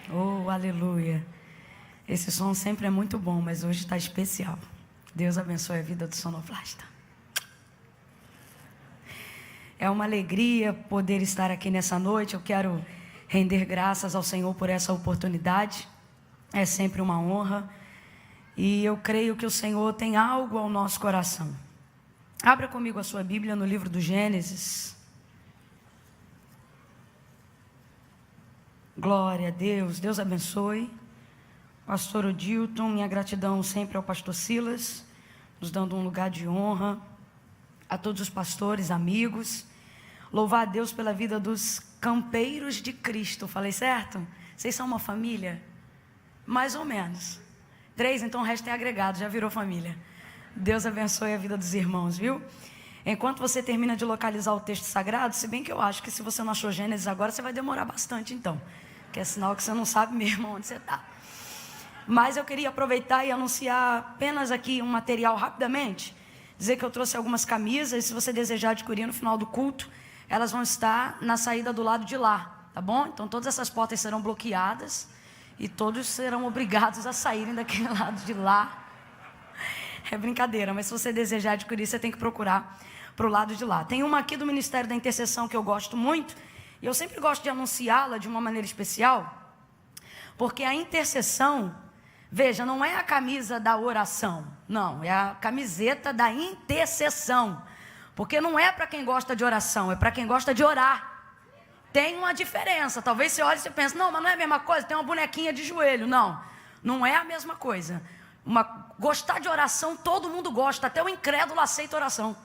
Oh, aleluia. Esse som sempre é muito bom, mas hoje está especial. Deus abençoe a vida do sonoplasta. É uma alegria poder estar aqui nessa noite. Eu quero render graças ao Senhor por essa oportunidade. É sempre uma honra. E eu creio que o Senhor tem algo ao nosso coração. Abra comigo a sua Bíblia no livro do Gênesis. Glória a Deus. Deus abençoe. Pastor Odilton, minha gratidão sempre ao pastor Silas, nos dando um lugar de honra. A todos os pastores, amigos. Louvar a Deus pela vida dos campeiros de Cristo. Falei certo? Vocês são uma família? Mais ou menos. 3, então o resto é agregado, já virou família. Deus abençoe a vida dos irmãos, viu? Enquanto você termina de localizar o texto sagrado, se bem que eu acho que se você não achou Gênesis agora, você vai demorar bastante então. Que é sinal que você não sabe mesmo onde você está. Mas eu queria aproveitar e anunciar apenas aqui um material rapidamente. Dizer que eu trouxe algumas camisas, se você desejar adquirir no final do culto, elas vão estar na saída do lado de lá, tá bom? Então todas essas portas serão bloqueadas e todos serão obrigados a saírem daquele lado de lá. É brincadeira, mas se você desejar adquirir, você tem que procurar para o lado de lá. Tem uma aqui do Ministério da Intercessão que eu gosto muito, e eu sempre gosto de anunciá-la de uma maneira especial, porque a intercessão, veja, não é a camisa da oração, não, é a camiseta da intercessão, porque não é para quem gosta de oração, é para quem gosta de orar. Tem uma diferença, talvez você olhe e você pense, não, mas não é a mesma coisa, tem uma bonequinha de joelho. Não, não é a mesma coisa. Gostar de oração, todo mundo gosta, até o incrédulo aceita oração.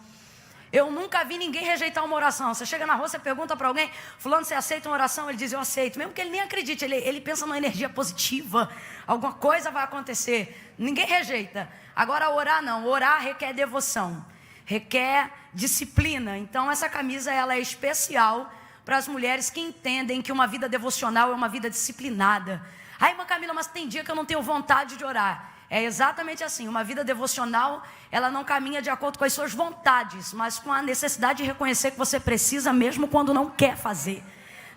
Eu nunca vi ninguém rejeitar uma oração. Você chega na rua, você pergunta para alguém, fulano, você aceita uma oração? Ele diz, eu aceito, mesmo que ele nem acredite, ele pensa numa energia positiva, alguma coisa vai acontecer, ninguém rejeita. Agora orar não, orar requer devoção, requer disciplina. Então essa camisa ela é especial para as mulheres que entendem que uma vida devocional é uma vida disciplinada. Ai, mas Camila, mas tem dia que eu não tenho vontade de orar. É exatamente assim, uma vida devocional, ela não caminha de acordo com as suas vontades, mas com a necessidade de reconhecer que você precisa mesmo quando não quer fazer,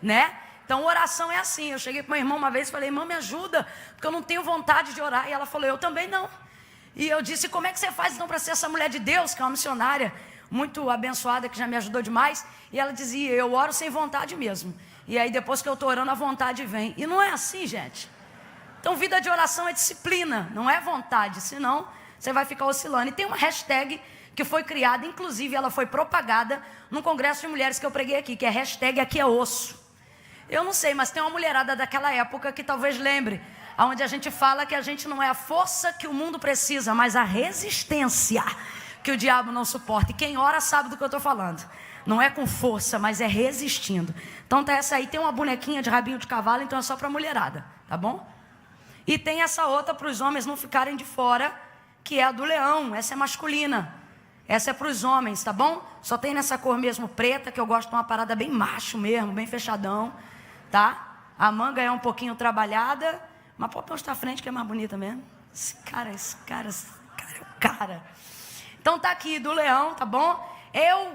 né? Então oração é assim, eu cheguei para uma irmã uma vez e falei, irmã, me ajuda, porque eu não tenho vontade de orar. E ela falou, eu também não. E eu disse, como é que você faz então para ser essa mulher de Deus, que é uma missionária muito abençoada, que já me ajudou demais? E ela dizia, eu oro sem vontade mesmo. E aí depois que eu estou orando, a vontade vem. E não é assim, gente. Então vida de oração é disciplina, não é vontade, senão você vai ficar oscilando. E tem uma hashtag que foi criada, inclusive ela foi propagada num congresso de mulheres que eu preguei aqui, que é hashtag aqui é osso. Eu não sei, mas tem uma mulherada daquela época que talvez lembre, onde a gente fala que a gente não é a força que o mundo precisa, mas a resistência que o diabo não suporta. E quem ora sabe do que eu estou falando. Não é com força, mas é resistindo. Então tá essa aí, tem uma bonequinha de rabinho de cavalo, então é só para mulherada, tá bom? E tem essa outra para os homens não ficarem de fora, que é a do leão, essa é masculina. Essa é para os homens, tá bom? Só tem nessa cor mesmo preta, que eu gosto de uma parada bem macho mesmo, bem fechadão, tá? A manga é um pouquinho trabalhada, mas pode postar à frente que é mais bonita mesmo. Esse cara é o cara. Então tá aqui do leão, tá bom?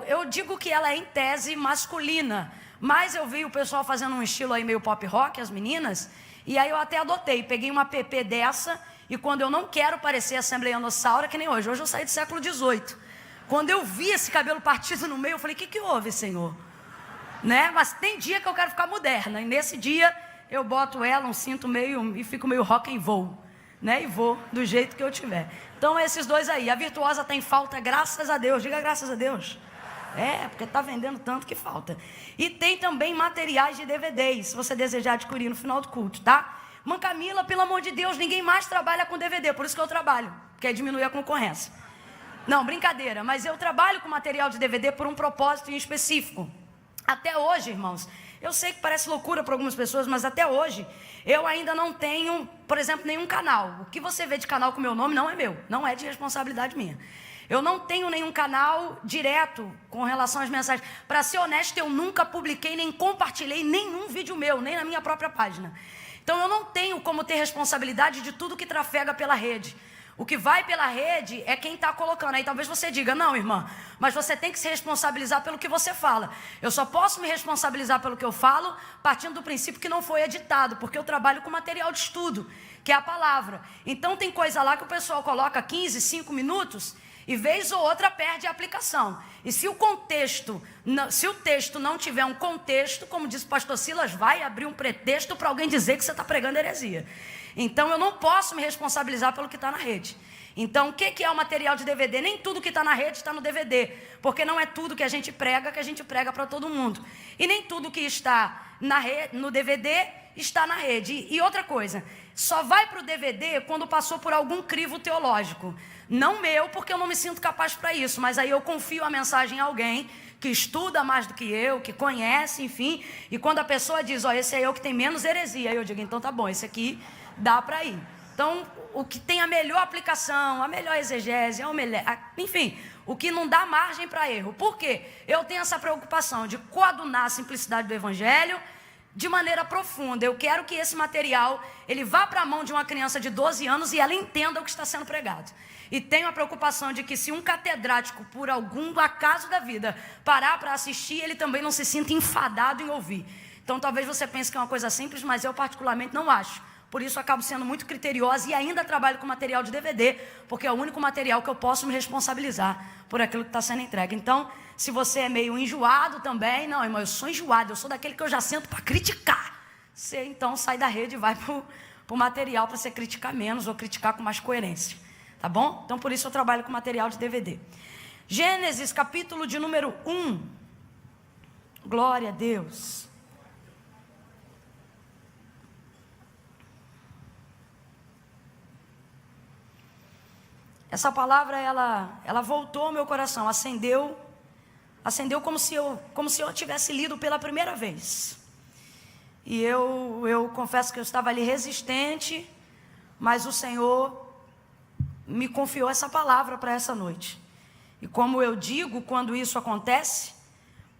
Eu digo que ela é em tese masculina, mas eu vi o pessoal fazendo um estilo aí meio pop rock, as meninas, e aí eu até adotei, peguei uma PP dessa, e quando eu não quero parecer assembleianossaura, que nem hoje eu saí do século XVIII, quando eu vi esse cabelo partido no meio, eu falei, o que houve, Senhor? Né? Mas tem dia que eu quero ficar moderna, e nesse dia eu boto ela, um cinto meio, e fico meio rock and roll, né? E vou do jeito que eu tiver. Então esses dois aí, a Virtuosa tem falta, graças a Deus, diga graças a Deus. É, porque está vendendo tanto que falta. E tem também materiais de DVDs, se você desejar adquirir no final do culto, tá? Mãe Camila, pelo amor de Deus, ninguém mais trabalha com DVD, por isso que eu trabalho, que é diminuir a concorrência. Não, brincadeira, mas eu trabalho com material de DVD por um propósito em específico. Até hoje, irmãos, eu sei que parece loucura para algumas pessoas, mas até hoje, eu ainda não tenho, por exemplo, nenhum canal. O que você vê de canal com meu nome não é meu, não é de responsabilidade minha. Eu não tenho nenhum canal direto com relação às mensagens. Para ser honesto, eu nunca publiquei nem compartilhei nenhum vídeo meu, nem na minha própria página. Então eu não tenho como ter responsabilidade de tudo que trafega pela rede. O que vai pela rede é quem está colocando. Aí talvez você diga, não, irmã, mas você tem que se responsabilizar pelo que você fala. Eu só posso me responsabilizar pelo que eu falo partindo do princípio que não foi editado, porque eu trabalho com material de estudo, que é a palavra. Então tem coisa lá que o pessoal coloca 15, 5 minutos e vez ou outra perde a aplicação. E se o texto não tiver um contexto, como diz o pastor Silas, vai abrir um pretexto para alguém dizer que você está pregando heresia. Então eu não posso me responsabilizar pelo que está na rede. Então o que é o material de DVD? Nem tudo que está na rede está no DVD, porque não é tudo que a gente prega para todo mundo. E nem tudo que está no DVD está na rede. E outra coisa, só vai para o DVD quando passou por algum crivo teológico. Não meu, porque eu não me sinto capaz para isso, mas aí eu confio a mensagem em alguém que estuda mais do que eu, que conhece, enfim, e quando a pessoa diz, esse é eu que tem menos heresia, aí eu digo, então tá bom, esse aqui dá para ir. Então, o que tem a melhor aplicação, a melhor exegese, enfim, o que não dá margem para erro. Por quê? Eu tenho essa preocupação de coadunar a simplicidade do Evangelho de maneira profunda. Eu quero que esse material, ele vá para a mão de uma criança de 12 anos e ela entenda o que está sendo pregado. E tenho a preocupação de que se um catedrático, por algum acaso da vida, parar para assistir, ele também não se sinta enfadado em ouvir. Então talvez você pense que é uma coisa simples, mas eu particularmente não acho. Por isso acabo sendo muito criteriosa e ainda trabalho com material de DVD, porque é o único material que eu posso me responsabilizar por aquilo que está sendo entregue. Então, se você é meio enjoado também, não, irmão, eu sou enjoado, eu sou daquele que eu já sento para criticar. Você então sai da rede e vai para o material para você criticar menos ou criticar com mais coerência. Tá bom? Então, por isso eu trabalho com material de DVD. Gênesis, capítulo de número 1. Glória a Deus. Essa palavra, ela voltou ao meu coração, acendeu como se eu tivesse lido pela primeira vez. E eu confesso que eu estava ali resistente, mas o Senhor me confiou essa palavra para essa noite. E como eu digo, quando isso acontece,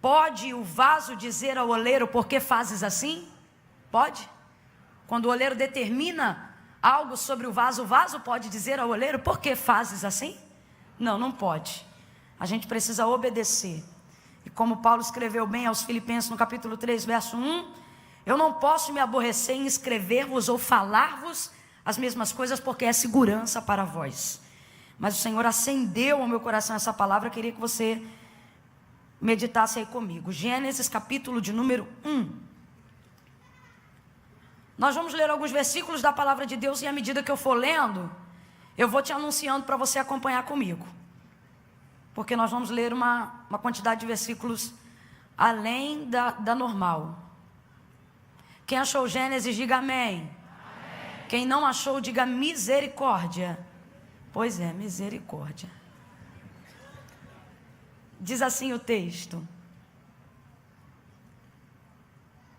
pode o vaso dizer ao oleiro, por que fazes assim? Pode. Quando o oleiro determina algo sobre o vaso pode dizer ao oleiro, por que fazes assim? Não, não pode. A gente precisa obedecer. E como Paulo escreveu bem aos Filipenses no capítulo 3, verso 1, eu não posso me aborrecer em escrever-vos ou falar-vos as mesmas coisas, porque é segurança para vós. Mas o Senhor acendeu ao meu coração essa palavra, queria que você meditasse aí comigo. Gênesis, capítulo de número 1. Nós vamos ler alguns versículos da palavra de Deus, e à medida que eu for lendo, eu vou te anunciando para você acompanhar comigo. Porque nós vamos ler uma quantidade de versículos além da normal. Quem achou Gênesis, diga amém. Quem não achou, diga misericórdia. Pois é, misericórdia. Diz assim o texto.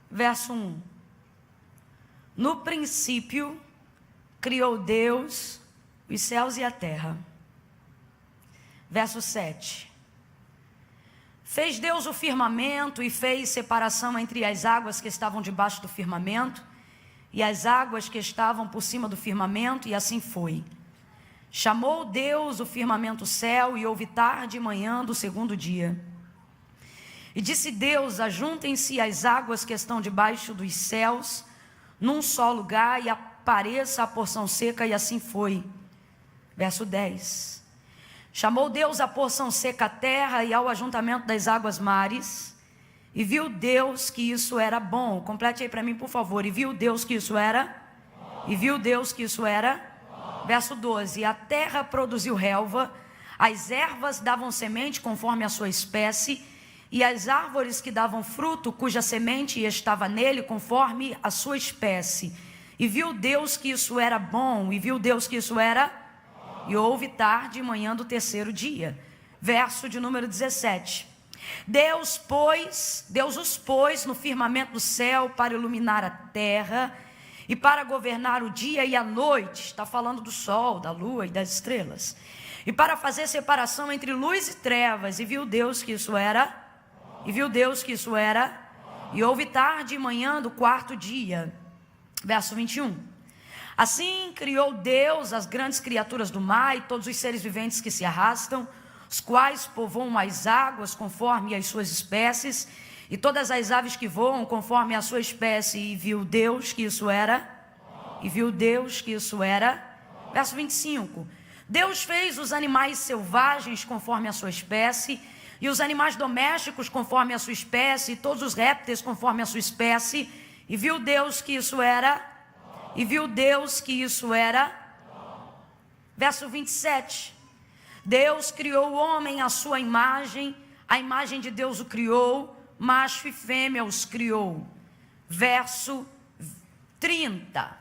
Verso 1. No princípio, criou Deus os céus e a terra. Verso 7. Fez Deus o firmamento e fez separação entre as águas que estavam debaixo do firmamento e as águas que estavam por cima do firmamento, e assim foi. Chamou Deus o firmamento céu, e houve tarde e manhã do segundo dia. E disse Deus, ajuntem-se as águas que estão debaixo dos céus, num só lugar, e apareça a porção seca, e assim foi. Verso 10. Chamou Deus a porção seca à terra, e ao ajuntamento das águas mares, e viu Deus que isso era bom. Complete aí para mim, por favor. E viu Deus que isso era bom. E viu Deus que isso era bom. Verso 12. A terra produziu relva, as ervas davam semente conforme a sua espécie, e as árvores que davam fruto, cuja semente estava nele, conforme a sua espécie. E viu Deus que isso era bom. E viu Deus que isso era bom. E houve tarde e manhã do terceiro dia. Verso de número 17. Deus os pôs no firmamento do céu para iluminar a terra e para governar o dia e a noite. Está falando do sol, da lua e das estrelas. E para fazer separação entre luz e trevas. E viu Deus que isso era. E viu Deus que isso era. E houve tarde e manhã do quarto dia. Verso 21. Assim criou Deus as grandes criaturas do mar e todos os seres viventes que se arrastam, os quais povoam as águas conforme as suas espécies, e todas as aves que voam conforme a sua espécie. E viu Deus que isso era. E viu Deus que isso era. Verso 25. Deus fez os animais selvagens conforme a sua espécie, e os animais domésticos conforme a sua espécie, e todos os répteis conforme a sua espécie. E viu Deus que isso era. E viu Deus que isso era. Verso 27. Deus criou o homem à sua imagem, a imagem de Deus o criou, macho e fêmea os criou. Verso 30.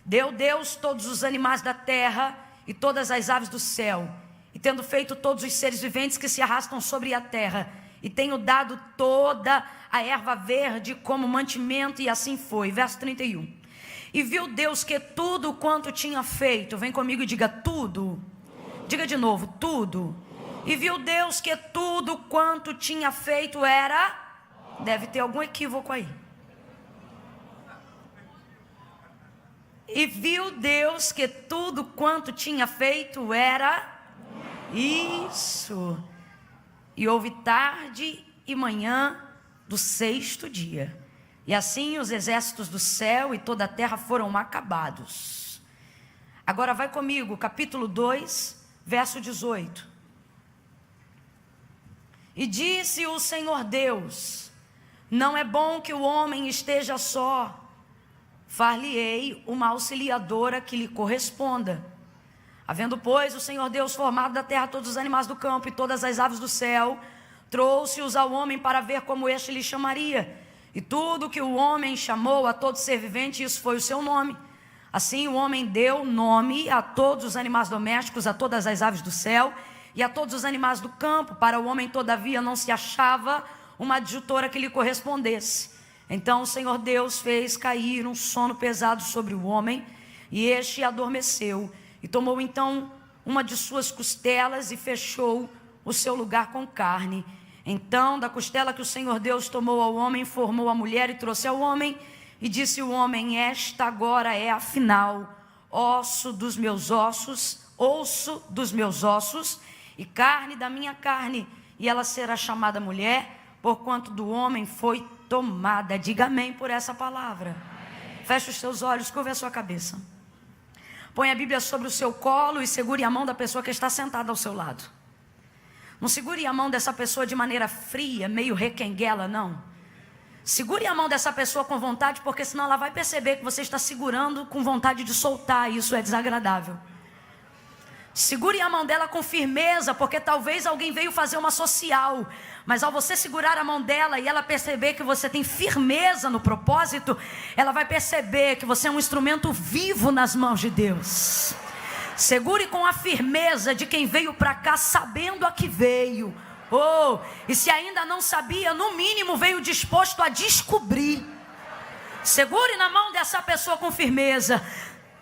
Deu Deus todos os animais da terra e todas as aves do céu, e tendo feito todos os seres viventes que se arrastam sobre a terra, e tenho dado toda a erva verde como mantimento, e assim foi. Verso 31. E viu Deus que tudo quanto tinha feito, vem comigo e diga tudo. Diga de novo, tudo. E viu Deus que tudo quanto tinha feito era. Deve ter algum equívoco aí. E viu Deus que tudo quanto tinha feito era. Isso. E houve tarde e manhã do sexto dia. E assim os exércitos do céu e toda a terra foram acabados. Agora vai comigo, capítulo 2, verso 18. E disse o Senhor Deus: não é bom que o homem esteja só. Far-lhe-ei uma auxiliadora que lhe corresponda. Havendo, pois, o Senhor Deus formado da terra todos os animais do campo e todas as aves do céu, trouxe-os ao homem para ver como este lhe chamaria. E tudo que o homem chamou a todo ser vivente, isso foi o seu nome. Assim o homem deu nome a todos os animais domésticos, a todas as aves do céu e a todos os animais do campo. Para o homem, todavia, não se achava uma adjutora que lhe correspondesse. Então o Senhor Deus fez cair um sono pesado sobre o homem, e este adormeceu. E tomou então uma de suas costelas e fechou o seu lugar com carne. Então, da costela que o Senhor Deus tomou ao homem, formou a mulher e trouxe ao homem, e disse o homem: esta agora é afinal osso dos meus ossos, osso dos meus ossos, e carne da minha carne, e ela será chamada mulher, porquanto do homem foi tomada. Diga amém por essa palavra. Feche os seus olhos, curva a sua cabeça. Põe a Bíblia sobre o seu colo e segure a mão da pessoa que está sentada ao seu lado. Não segure a mão dessa pessoa de maneira fria, meio requenguela, não. Segure a mão dessa pessoa com vontade, porque senão ela vai perceber que você está segurando com vontade de soltar, e isso é desagradável. Segure a mão dela com firmeza, porque talvez alguém veio fazer uma social, mas ao você segurar a mão dela e ela perceber que você tem firmeza no propósito, ela vai perceber que você é um instrumento vivo nas mãos de Deus. Segure com a firmeza de quem veio para cá sabendo a que veio. E se ainda não sabia, no mínimo veio disposto a descobrir. Segure na mão dessa pessoa com firmeza.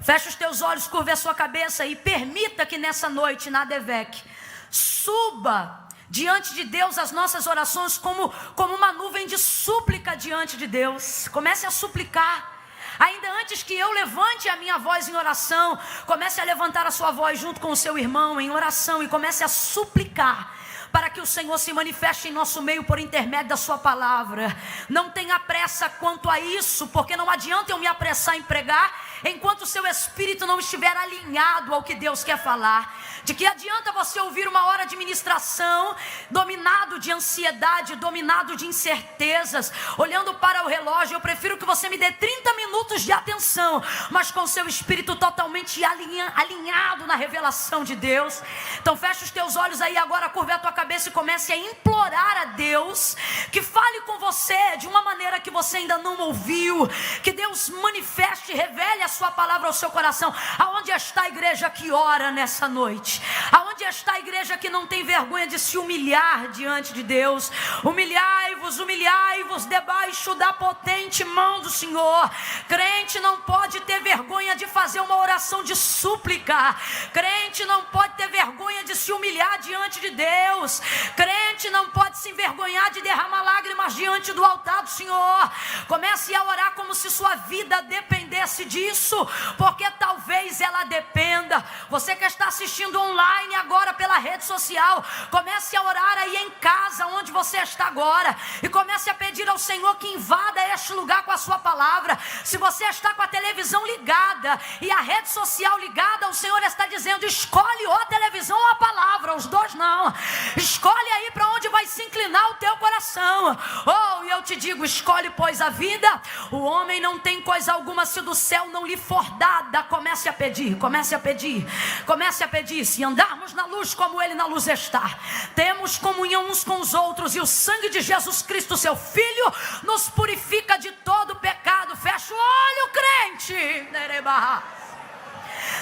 Feche os teus olhos, curva a sua cabeça e permita que nessa noite, na Devec, suba diante de Deus as nossas orações como uma nuvem de súplica diante de Deus. Comece a suplicar. Ainda antes que eu levante a minha voz em oração, comece a levantar a sua voz junto com o seu irmão em oração e comece a suplicar para que o Senhor se manifeste em nosso meio por intermédio da sua palavra. Não tenha pressa quanto a isso, porque não adianta eu me apressar em pregar enquanto o seu espírito não estiver alinhado ao que Deus quer falar. De que adianta você ouvir uma hora de ministração dominado de ansiedade, dominado de incertezas, olhando para o relógio? Eu prefiro que você me dê 30 minutos de atenção, mas com o seu espírito totalmente alinhado na revelação de Deus. Então fecha os teus olhos aí agora, curva a tua cabeça e comece a implorar a Deus que fale com você de uma maneira que você ainda não ouviu. Que Deus manifeste e revele a sua palavra ao seu coração. Aonde está a igreja que ora nessa noite? Aonde está a igreja que não tem vergonha de se humilhar diante de Deus? Humilhai-vos debaixo da potente mão do Senhor. Crente não pode ter vergonha de fazer uma oração de súplica. Crente não pode ter vergonha de de se humilhar diante de Deus. Crente não pode se envergonhar de derramar lágrimas diante do altar do Senhor. Comece a orar como se sua vida dependesse disso, porque talvez ela dependa. Você que está assistindo online agora pela rede social, comece a orar aí em casa, onde você está agora, e comece a pedir ao Senhor que invada este lugar com a sua palavra. Se você está com a televisão ligada e a rede social ligada, o Senhor está dizendo: escolhe ou a televisão ou a palavra, os dois não. Escolhe aí para onde vai se inclinar o teu coração. Oh, e eu te digo, escolhe pois a vida. O homem não tem coisa alguma se do céu não lhe for dada. Comece a pedir, comece a pedir, comece a pedir. Se andarmos na luz como Ele na luz está, temos comunhão uns com os outros, e o sangue de Jesus Cristo, seu Filho, nos purifica de todo pecado. Fecha o olho, crente.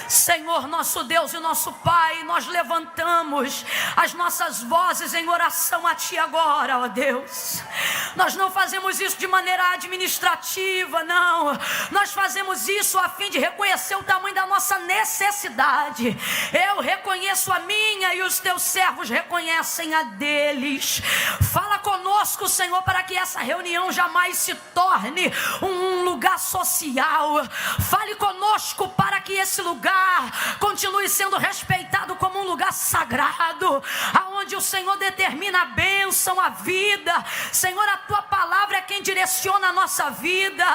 Senhor, nosso Deus e nosso Pai, nós levantamos as nossas vozes em oração a Ti agora, ó Deus. Nós não fazemos isso de maneira administrativa, não. Nós fazemos isso a fim de reconhecer o tamanho da nossa necessidade. Eu reconheço a minha e os Teus servos reconhecem a deles. Fala conosco, Senhor, para que essa reunião jamais se torne um lugar social. Fale conosco para que esse lugar continue sendo respeitado como um lugar sagrado, aonde o Senhor determina a bênção, a vida. Senhor, a Tua palavra é quem direciona a nossa vida.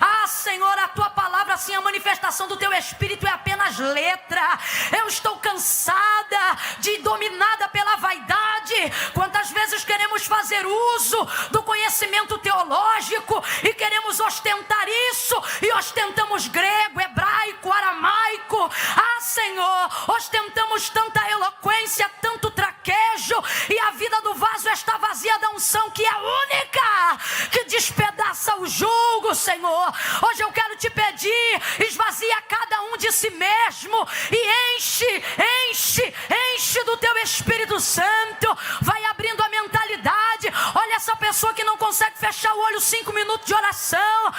Ah, Senhor, a Tua palavra, assim, a manifestação do Teu Espírito é apenas letra. Eu estou cansada, dominada pela vaidade. Quantas vezes queremos fazer uso do conhecimento teológico e queremos ostentar isso, e ostentamos grego, hebraico, aramaico. Ah, Senhor, ostentamos tanta eloquência, tanto traquejo, e a vida do vaso está vazia da unção, que é a única que despedaça o jugo, Senhor. Hoje eu quero te pedir: esvazia cada um de si mesmo e enche do Teu Espírito Santo. Vai abrindo a mentalidade. Olha essa pessoa que não consegue fechar o olho 5 minutos de oração.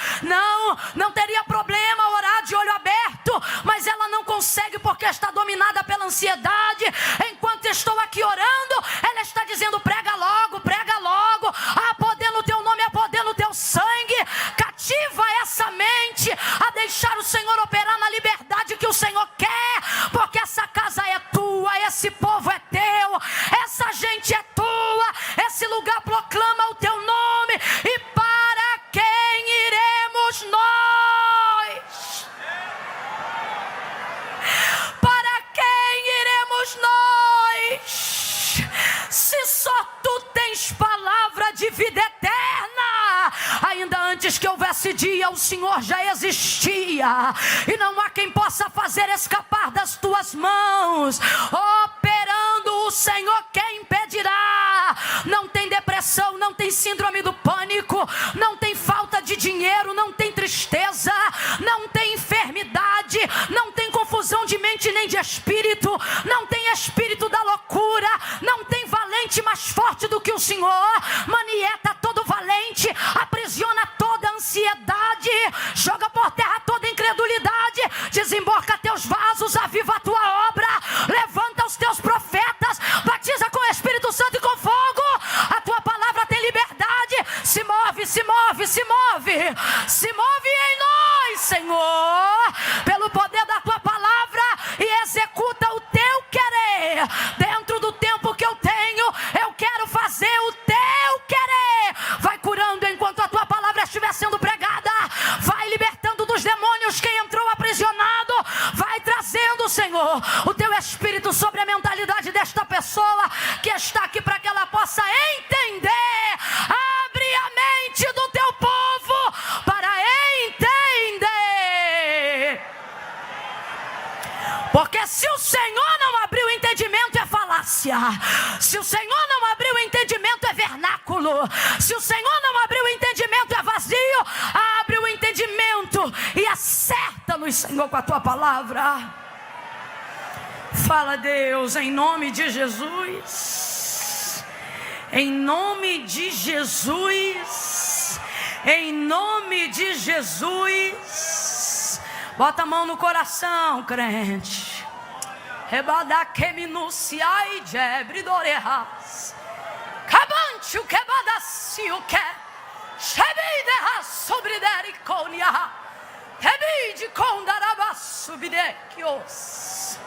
Não teria problema orar de olho aberto, mas ela não consegue porque está dominada pela ansiedade. Enquanto estou aqui orando, ela está dizendo: prega logo, prega logo. Há poder no Teu nome, há poder no Teu sangue. Cativa essa mente a deixar o Senhor operar na liberdade que o Senhor quer, porque essa casa é Tua, esse povo é Teu, essa gente é Tua, esse lugar proclama o Teu nome. E para quem iremos nós? Para quem iremos nós? Se só Tu tens palavra de vida eterna. Ainda antes que houvesse dia, o Senhor já existia, e não há quem possa fazer escapar das Tuas mãos. Operando o Senhor, quem impedirá? Não tem depressão, não tem síndrome do pânico, não tem falta de dinheiro, não tem tristeza, não tem enfermidade, não tem confusão de mente nem de espírito, não tem espírito da loucura, não tem valente mais forte do que o Senhor. Manieta todo valente, aprisiona toda ansiedade, joga por terra toda incredulidade, desemborca Teus vasos, aviva a Tua obra, levanta os Teus profetas, batiza com o Espírito Santo e com fogo. A Tua palavra tem liberdade. Se move, se move, se move, se move em nós, Senhor, pelo poder da Tua palavra, e executa o Teu querer. Dentro do tempo que eu tenho, eu quero fazer o Teu querer. Vai curando enquanto a Tua palavra estiver sendo pregada. Vai libertando dos demônios quem entrou aprisionado. Vai trazendo, Senhor, o Teu Espírito sobre a mentalidade desta pessoa que está aqui, para que ela possa entender. Abre a mente do Teu povo para entender. Porque se o Senhor não abriu o entendimento, é falácia. Se o Senhor não abriu o entendimento, é vernáculo. Se o Senhor não abriu o entendimento, é vazio. Abre o entendimento e acerta-nos, Senhor, com a Tua palavra. Fala, Deus, em nome de Jesus. Em nome de Jesus. Em nome de Jesus. Bota a mão no coração, crente. Rebada que minuciai jebridorehas. Cabante o quebadaci o que. Chebideha sobridericonia. Rebide condaraba subidequios.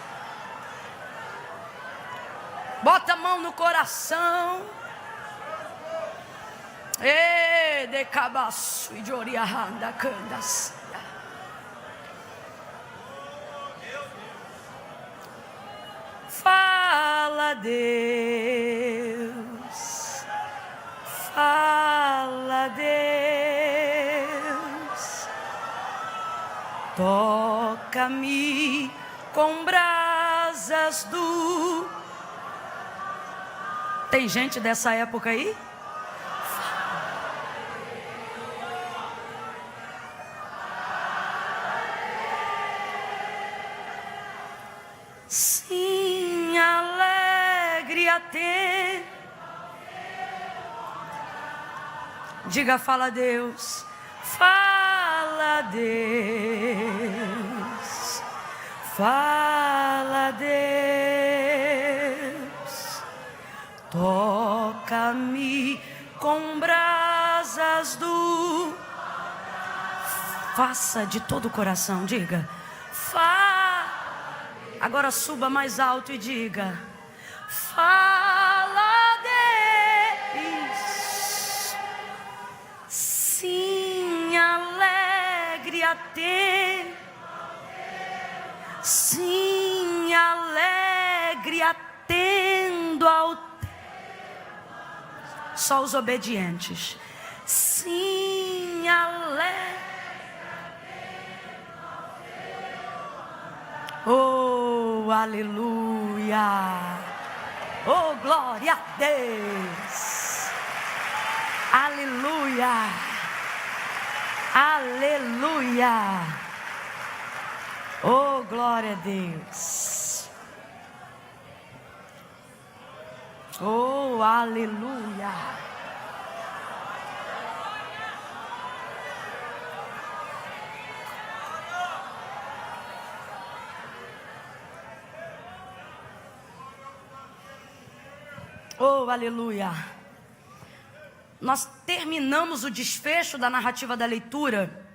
Bota a mão no coração. E de cabaço e de oriahanda candas. Fala, Deus. Fala, Deus. Toca-me com brasas do... Tem gente dessa época aí? Sim, alegre a ter. Diga, fala, Deus. Fala, Deus. Fala, Deus. Toca-me com brasas do... Faça de todo o coração, diga. Agora suba mais alto e diga. Fala, Deus. Sim, alegre a ter. Sim, alegre atendo ao... Só os obedientes. Sim, alegre. Oh, aleluia. Oh, glória a Deus. Aleluia. Aleluia. Oh, glória a Deus. Oh, aleluia. Oh, aleluia. Nós terminamos o desfecho da narrativa da leitura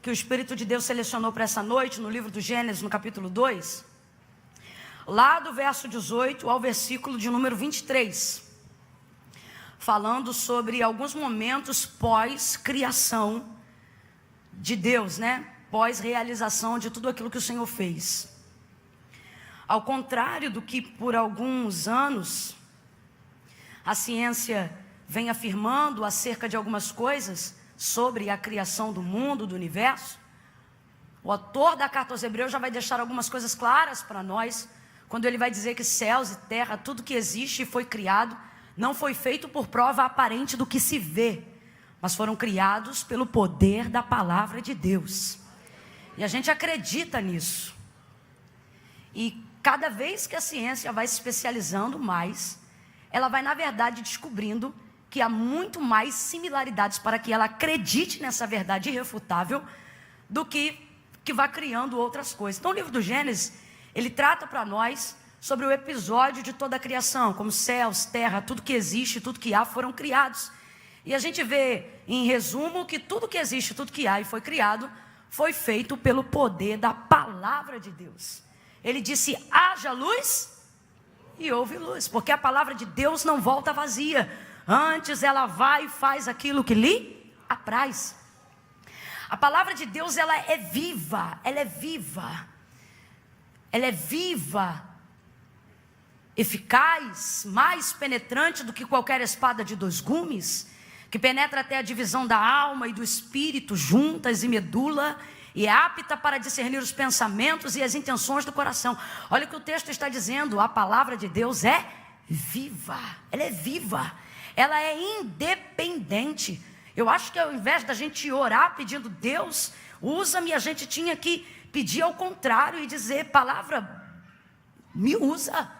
que o Espírito de Deus selecionou para essa noite, no livro do Gênesis, no capítulo 2, lá do verso 18 ao versículo de número 23, falando sobre alguns momentos pós-criação de Deus, né? Pós-realização de tudo aquilo que o Senhor fez. Ao contrário do que por alguns anos a ciência vem afirmando acerca de algumas coisas sobre a criação do mundo, do universo, o autor da carta aos Hebreus já vai deixar algumas coisas claras para nós, quando ele vai dizer que céus e terra, tudo que existe e foi criado, não foi feito por prova aparente do que se vê, mas foram criados pelo poder da palavra de Deus. E a gente acredita nisso. E cada vez que a ciência vai se especializando mais, ela vai, na verdade, descobrindo que há muito mais similaridades para que ela acredite nessa verdade irrefutável do que vá criando outras coisas. Então, o livro do Gênesis, ele trata para nós sobre o episódio de toda a criação, como céus, terra, tudo que existe, tudo que há foram criados. E a gente vê, em resumo, que tudo que existe, tudo que há e foi criado, foi feito pelo poder da palavra de Deus. Ele disse, haja luz, e houve luz, porque a palavra de Deus não volta vazia, antes ela vai e faz aquilo que lhe apraz. A palavra de Deus, ela é viva, eficaz, mais penetrante do que qualquer espada de dois gumes, que penetra até a divisão da alma e do espírito, juntas e medula, e é apta para discernir os pensamentos e as intenções do coração. Olha o que o texto está dizendo, a palavra de Deus é viva, ela é viva, ela é independente. Eu acho que ao invés da gente orar pedindo, Deus, usa-me, a gente tinha que pedir ao contrário e dizer, palavra, me usa,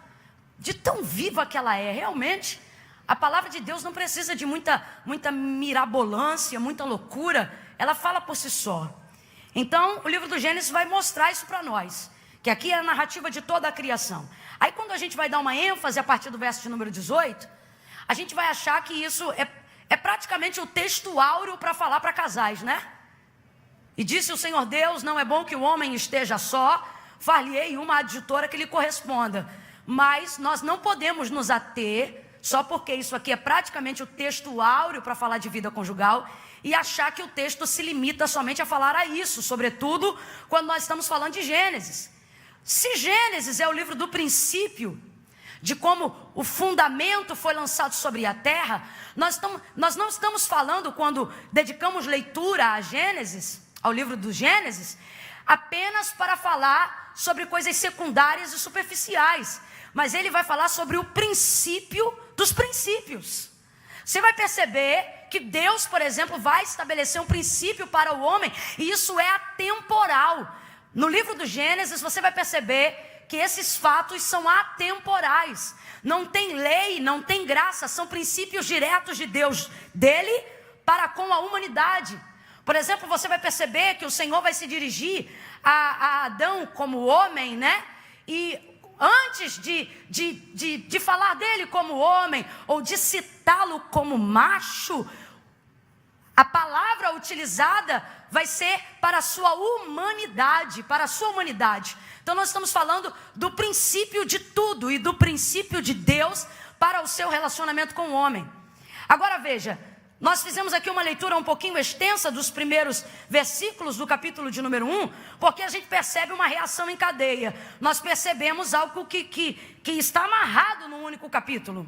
de tão viva que ela é. Realmente, a palavra de Deus não precisa de muita mirabolância, muita loucura, ela fala por si só. Então, o livro do Gênesis vai mostrar isso para nós, que aqui é a narrativa de toda a criação. Aí quando a gente vai dar uma ênfase a partir do verso de número 18, a gente vai achar que isso é praticamente o texto áureo para falar para casais, né? E disse o Senhor Deus, não é bom que o homem esteja só, far-lhe-ei uma adjutora que lhe corresponda. Mas nós não podemos nos ater, só porque isso aqui é praticamente o texto áureo para falar de vida conjugal, e achar que o texto se limita somente a falar a isso, sobretudo quando nós estamos falando de Gênesis. Se Gênesis é o livro do princípio, de como o fundamento foi lançado sobre a terra, nós não estamos falando, quando dedicamos leitura a Gênesis, ao livro do Gênesis, apenas para falar sobre coisas secundárias e superficiais, mas ele vai falar sobre o princípio dos princípios. Você vai perceber que Deus, por exemplo, vai estabelecer um princípio para o homem, e isso é atemporal. No livro do Gênesis, você vai perceber que esses fatos são atemporais. Não tem lei, não tem graça, são princípios diretos de Deus, dele para com a humanidade. Por exemplo, você vai perceber que o Senhor vai se dirigir a Adão como homem, né? E antes de falar dele como homem, ou de citá-lo como macho, a palavra utilizada vai ser para a sua humanidade, para a sua humanidade. Então nós estamos falando do princípio de tudo e do princípio de Deus para o seu relacionamento com o homem. Agora veja, nós fizemos aqui uma leitura um pouquinho extensa dos primeiros versículos do capítulo de número 1, porque a gente percebe uma reação em cadeia. Nós percebemos algo que está amarrado num único capítulo.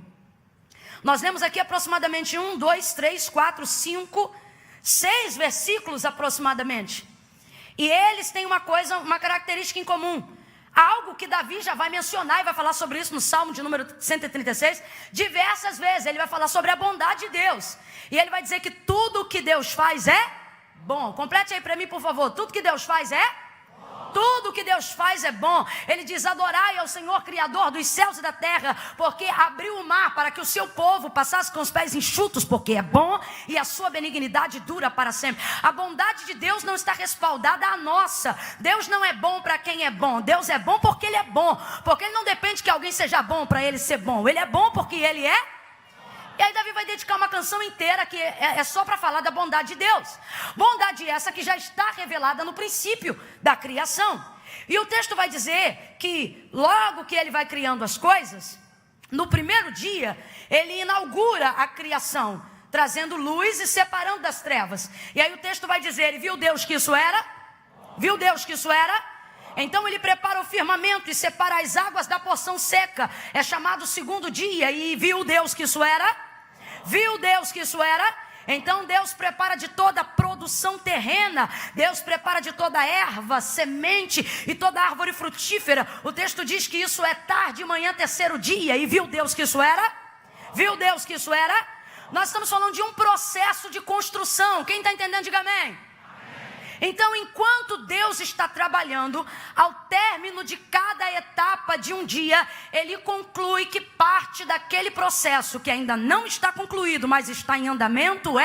Nós lemos aqui aproximadamente 1, 2, 3, 4, 5, 6 versículos aproximadamente. E eles têm uma característica em comum. Algo que Davi já vai mencionar e vai falar sobre isso no Salmo de número 136, diversas vezes. Ele vai falar sobre a bondade de Deus. E ele vai dizer que tudo o que Deus faz é bom. Complete aí para mim, por favor. Tudo que Deus faz é bom. Tudo que Deus faz é bom. Ele diz, adorai ao Senhor, Criador dos céus e da terra, porque abriu o mar para que o seu povo passasse com os pés enxutos, porque é bom e a sua benignidade dura para sempre. A bondade de Deus não está respaldada à nossa. Deus não é bom para quem é bom. Deus é bom porque Ele é bom. Porque Ele não depende que alguém seja bom para Ele ser bom. Ele é bom porque Ele é. E aí Davi vai dedicar uma canção inteira que é só para falar da bondade de Deus. Bondade essa que já está revelada no princípio da criação. E o texto vai dizer que logo que ele vai criando as coisas, no primeiro dia, ele inaugura a criação, trazendo luz e separando das trevas. E aí o texto vai dizer, e viu Deus que isso era? Viu Deus que isso era? Então ele prepara o firmamento e separa as águas da porção seca. É chamado segundo dia. E viu Deus que isso era? Viu Deus que isso era? Então Deus prepara de toda a produção terrena. Deus prepara de toda erva, semente e toda árvore frutífera. O texto diz que isso é tarde, manhã, terceiro dia. E viu Deus que isso era? Viu Deus que isso era? Nós estamos falando de um processo de construção. Quem está entendendo, diga amém. Então, enquanto Deus está trabalhando, ao término de cada etapa de um dia, Ele conclui que parte daquele processo que ainda não está concluído, mas está em andamento,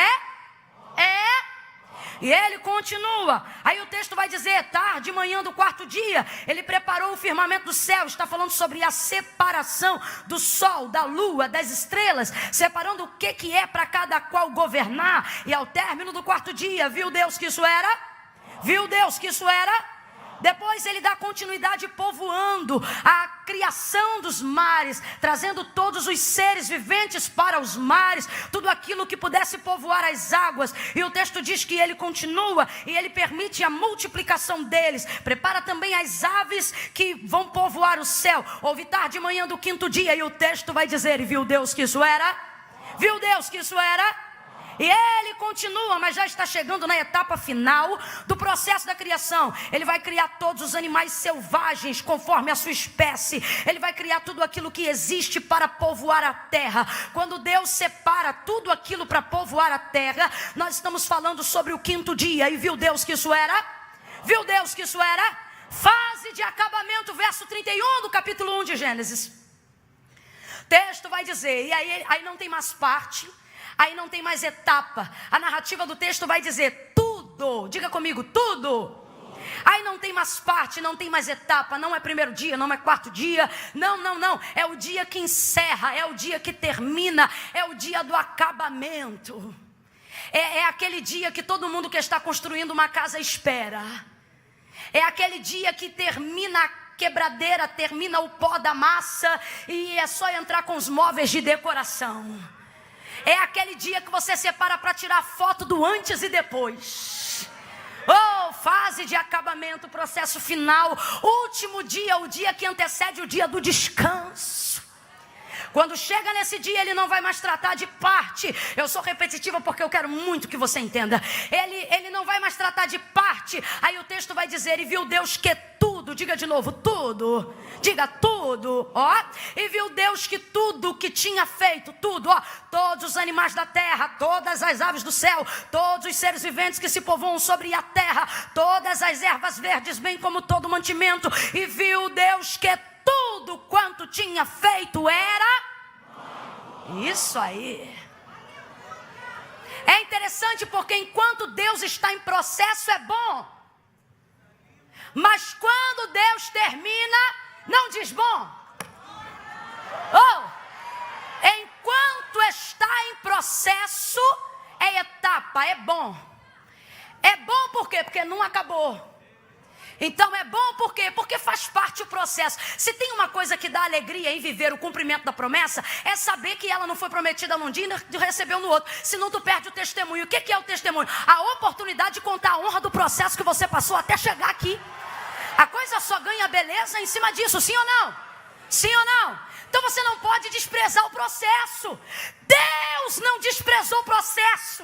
e Ele continua. Aí o texto vai dizer, tarde, manhã do quarto dia, Ele preparou o firmamento do céu. Está falando sobre a separação do sol, da lua, das estrelas, separando o que é para cada qual governar. E ao término do quarto dia, viu Deus que isso era? Viu Deus que isso era? Depois ele dá continuidade povoando a criação dos mares, trazendo todos os seres viventes para os mares, tudo aquilo que pudesse povoar as águas. E o texto diz que ele continua e ele permite a multiplicação deles. Prepara também as aves que vão povoar o céu. Houve tarde e manhã do quinto dia e o texto vai dizer, e viu Deus que isso era? Viu Deus que isso era? E ele continua, mas já está chegando na etapa final do processo da criação. Ele vai criar todos os animais selvagens conforme a sua espécie. Ele vai criar tudo aquilo que existe para povoar a terra. Quando Deus separa tudo aquilo para povoar a terra, nós estamos falando sobre o quinto dia. E viu Deus que isso era? Viu Deus que isso era? Fase de acabamento, verso 31 do capítulo 1 de Gênesis. O texto vai dizer, e aí não tem mais parte. Aí não tem mais etapa. A narrativa do texto vai dizer tudo. Diga comigo, tudo. Aí não tem mais parte, não tem mais etapa, não é primeiro dia, não é quarto dia, não, é o dia que encerra, é o dia que termina, é o dia do acabamento. É aquele dia que todo mundo que está construindo uma casa espera. É aquele dia que termina a quebradeira, termina o pó da massa e é só entrar com os móveis de decoração. É aquele dia que você separa para tirar foto do antes e depois. Oh, fase de acabamento, processo final, último dia, o dia que antecede o dia do descanso. Quando chega nesse dia, ele não vai mais tratar de parte. Eu sou repetitiva porque eu quero muito que você entenda. Ele não vai mais tratar de parte. Aí o texto vai dizer, e viu Deus que tudo, diga de novo, tudo. Diga tudo, ó. E viu Deus que tudo que tinha feito, tudo, ó. Todos os animais da terra, todas as aves do céu, todos os seres viventes que se povoam sobre a terra, todas as ervas verdes, bem como todo o mantimento. E viu Deus que tudo quanto tinha feito era isso aí. É interessante porque enquanto Deus está em processo é bom, mas quando Deus termina, não diz bom. Enquanto está em processo é etapa, é bom. É bom por quê? Porque não acabou. Então é bom por quê? Porque faz parte do processo. Se tem uma coisa que dá alegria em viver o cumprimento da promessa, é saber que ela não foi prometida num dia e recebeu no outro. Senão tu perde o testemunho. O que é o testemunho? A oportunidade de contar a honra do processo que você passou até chegar aqui. A coisa só ganha beleza em cima disso, sim ou não? Sim ou não? Então você não pode desprezar o processo. Deus não desprezou o processo.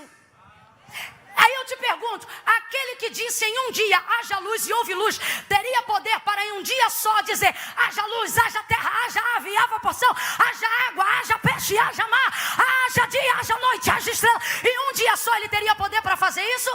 Aí eu te pergunto, aquele que disse em um dia, haja luz e houve luz, teria poder para em um dia só dizer, haja luz, haja terra, haja ave, haja porção, haja água, haja peixe, haja mar, haja dia, haja noite, haja estrela. Em um dia só ele teria poder para fazer isso?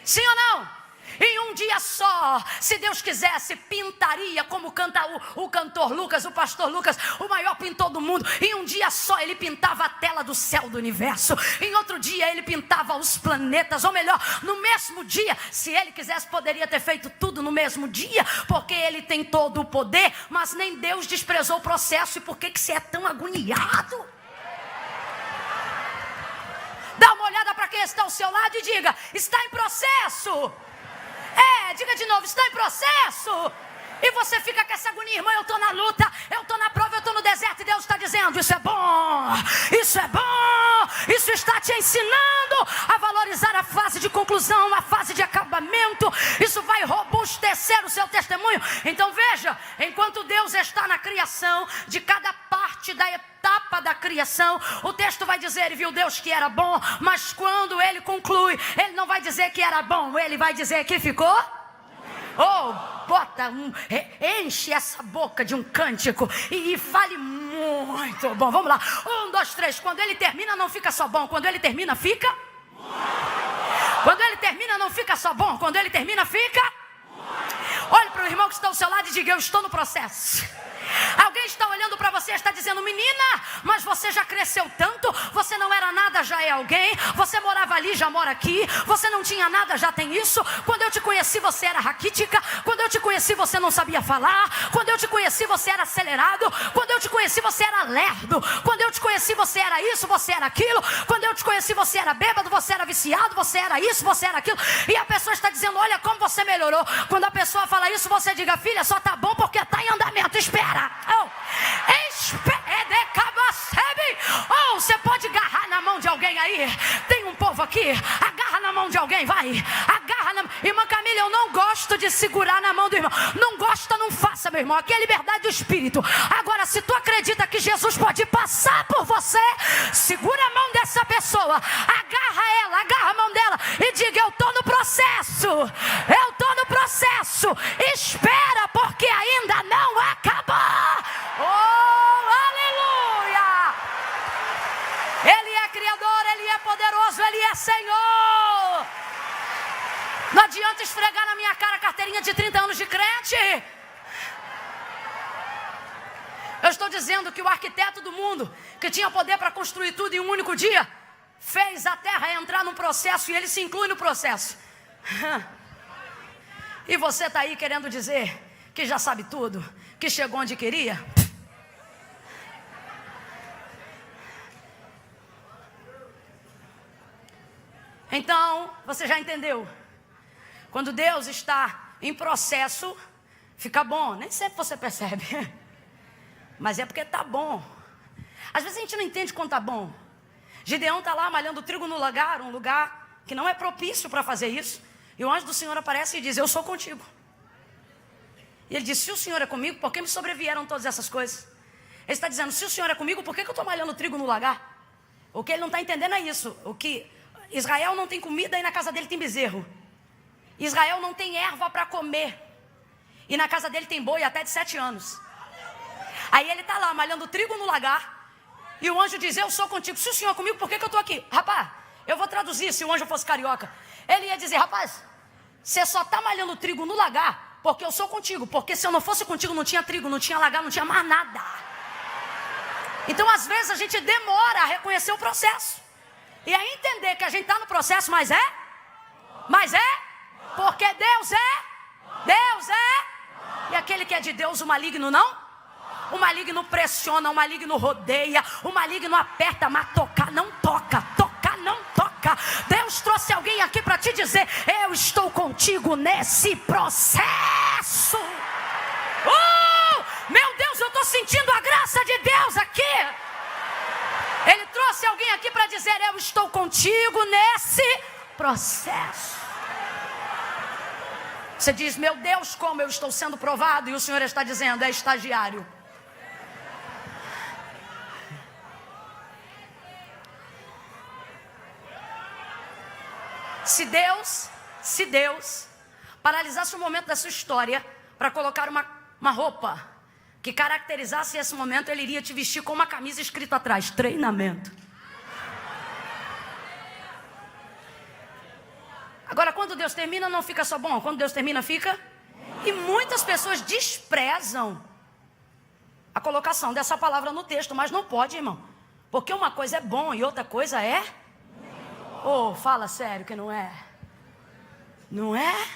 Sim ou não? Em um dia só, se Deus quisesse, pintaria como canta o cantor Lucas, o pastor Lucas, o maior pintor do mundo. Em um dia só ele pintava a tela do céu do universo. Em outro dia ele pintava os planetas, ou melhor, no mesmo dia. Se ele quisesse, poderia ter feito tudo no mesmo dia, porque ele tem todo o poder. Mas nem Deus desprezou o processo. E por que você é tão agoniado? Dá uma olhada para quem está ao seu lado e diga, está em processo. Diga de novo, está em processo. E você fica com essa agonia, irmão, eu estou na luta, eu estou na prova, eu estou no deserto. E Deus está dizendo, isso é bom, isso está te ensinando a valorizar a fase de conclusão, a fase de acabamento. Isso vai robustecer o seu testemunho. Então veja, enquanto Deus está na criação, de cada parte da etapa da criação, o texto vai dizer, viu Deus que era bom. Mas quando ele conclui, ele não vai dizer que era bom, ele vai dizer que ficou. Enche essa boca de um cântico e fale muito bom. Vamos lá, 1, 2, 3. Quando ele termina não fica só bom, quando ele termina fica. Quando ele termina não fica só bom, quando ele termina fica. Olhe para o irmão que está ao seu lado e diga, eu estou no processo. Alguém está olhando para você e está dizendo, menina, mas você já cresceu tanto, você não era nada, já é alguém, você morava ali, já mora aqui, você não tinha nada, já tem isso. Quando eu te conheci você era raquítica, quando eu te conheci você não sabia falar, quando eu te conheci você era acelerado, quando eu te conheci você era lerdo, quando eu te conheci você era isso, você era aquilo, quando eu te conheci você era bêbado, você era viciado, você era isso, você era aquilo. E a pessoa está dizendo, olha como você melhorou. Quando a pessoa fala isso, você diga, filha, só tá bom porque está em andamento, espera. Você pode agarrar na mão de alguém aí. Tem um povo aqui, agarra na mão de alguém, vai. Agarra na... Irmã Camila, eu não gosto de segurar na mão do irmão. Não gosta, não faça, meu irmão. Aqui é liberdade do espírito. Agora, se tu acredita que Jesus pode passar por você, segura a mão dessa pessoa, agarra ela, agarra a mão dela e diga, eu estou no processo. Eu estou no processo. Espera, porque ainda não acabou. Aleluia! Ele é Criador, Ele é poderoso, Ele é Senhor. Não adianta esfregar na minha cara a carteirinha de 30 anos de crente. Eu estou dizendo que o arquiteto do mundo, que tinha poder para construir tudo em um único dia, fez a terra entrar num processo e ele se inclui no processo. E você está aí querendo dizer que já sabe tudo, que chegou onde queria? Então, você já entendeu? Quando Deus está em processo, fica bom. Nem sempre você percebe, mas é porque está bom. Às vezes a gente não entende quando está bom. Gideão está lá malhando trigo no lagar, um lugar que não é propício para fazer isso. E o anjo do Senhor aparece e diz: eu sou contigo. E ele diz: se o Senhor é comigo, por que me sobrevieram todas essas coisas? Ele está dizendo: se o Senhor é comigo, por que eu estou malhando trigo no lagar? O que ele não está entendendo é isso. O que Israel não tem comida e na casa dele tem bezerro. Israel não tem erva para comer e na casa dele tem boi até de 7 anos. Aí ele está lá malhando trigo no lagar e o anjo diz: eu sou contigo. Se o Senhor é comigo, por que eu estou aqui? Rapaz, eu vou traduzir se o anjo fosse carioca. Ele ia dizer: rapaz, você só está malhando trigo no lagar porque eu sou contigo. Porque se eu não fosse contigo não tinha trigo, não tinha lagar, não tinha mais nada. Então às vezes a gente demora a reconhecer o processo e a entender que a gente está no processo, mas é, porque Deus é, e aquele que é de Deus, o maligno não, o maligno pressiona, o maligno rodeia, o maligno aperta, mas tocar não toca, tocar não toca. Deus trouxe alguém aqui para te dizer: eu estou contigo nesse processo. Meu Deus, eu estou sentindo a graça de Deus aqui. Ele trouxe alguém aqui para dizer: eu estou contigo nesse processo. Você diz: meu Deus, como eu estou sendo provado. E o Senhor está dizendo: é estagiário. Se Deus paralisasse o momento da sua história para colocar uma roupa que caracterizasse esse momento, ele iria te vestir com uma camisa escrita atrás: treinamento. Agora, quando Deus termina, não fica só bom. Quando Deus termina, fica. E muitas pessoas desprezam a colocação dessa palavra no texto, mas não pode, irmão. Porque uma coisa é bom e outra coisa é... Oh, fala sério que não é. Não é?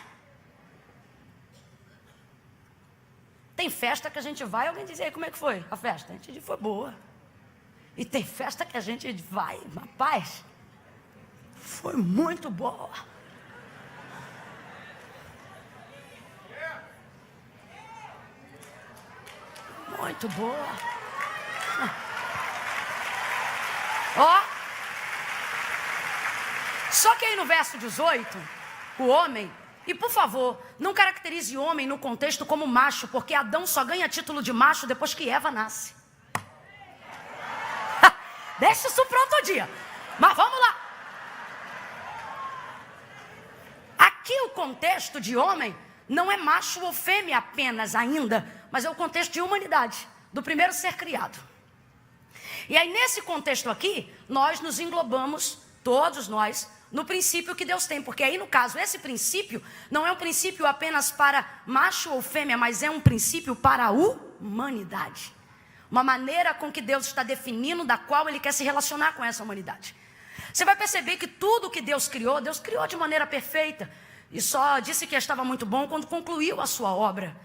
Tem festa que a gente vai, alguém diz: e aí, como é que foi a festa? A gente diz: foi boa. E tem festa que a gente vai: rapaz, foi muito boa. Muito boa. Ó. Só que aí no verso 18, o homem... E por favor, não caracterize homem no contexto como macho, porque Adão só ganha título de macho depois que Eva nasce. Deixa isso para outro dia. Mas vamos lá. Aqui o contexto de homem não é macho ou fêmea apenas ainda, mas é o contexto de humanidade, do primeiro ser criado. E aí nesse contexto aqui, nós nos englobamos, todos nós, no princípio que Deus tem. Porque aí no caso, esse princípio não é um princípio apenas para macho ou fêmea, mas é um princípio para a humanidade. Uma maneira com que Deus está definindo, da qual Ele quer se relacionar com essa humanidade. Você vai perceber que tudo que Deus criou de maneira perfeita. E só disse que estava muito bom quando concluiu a sua obra.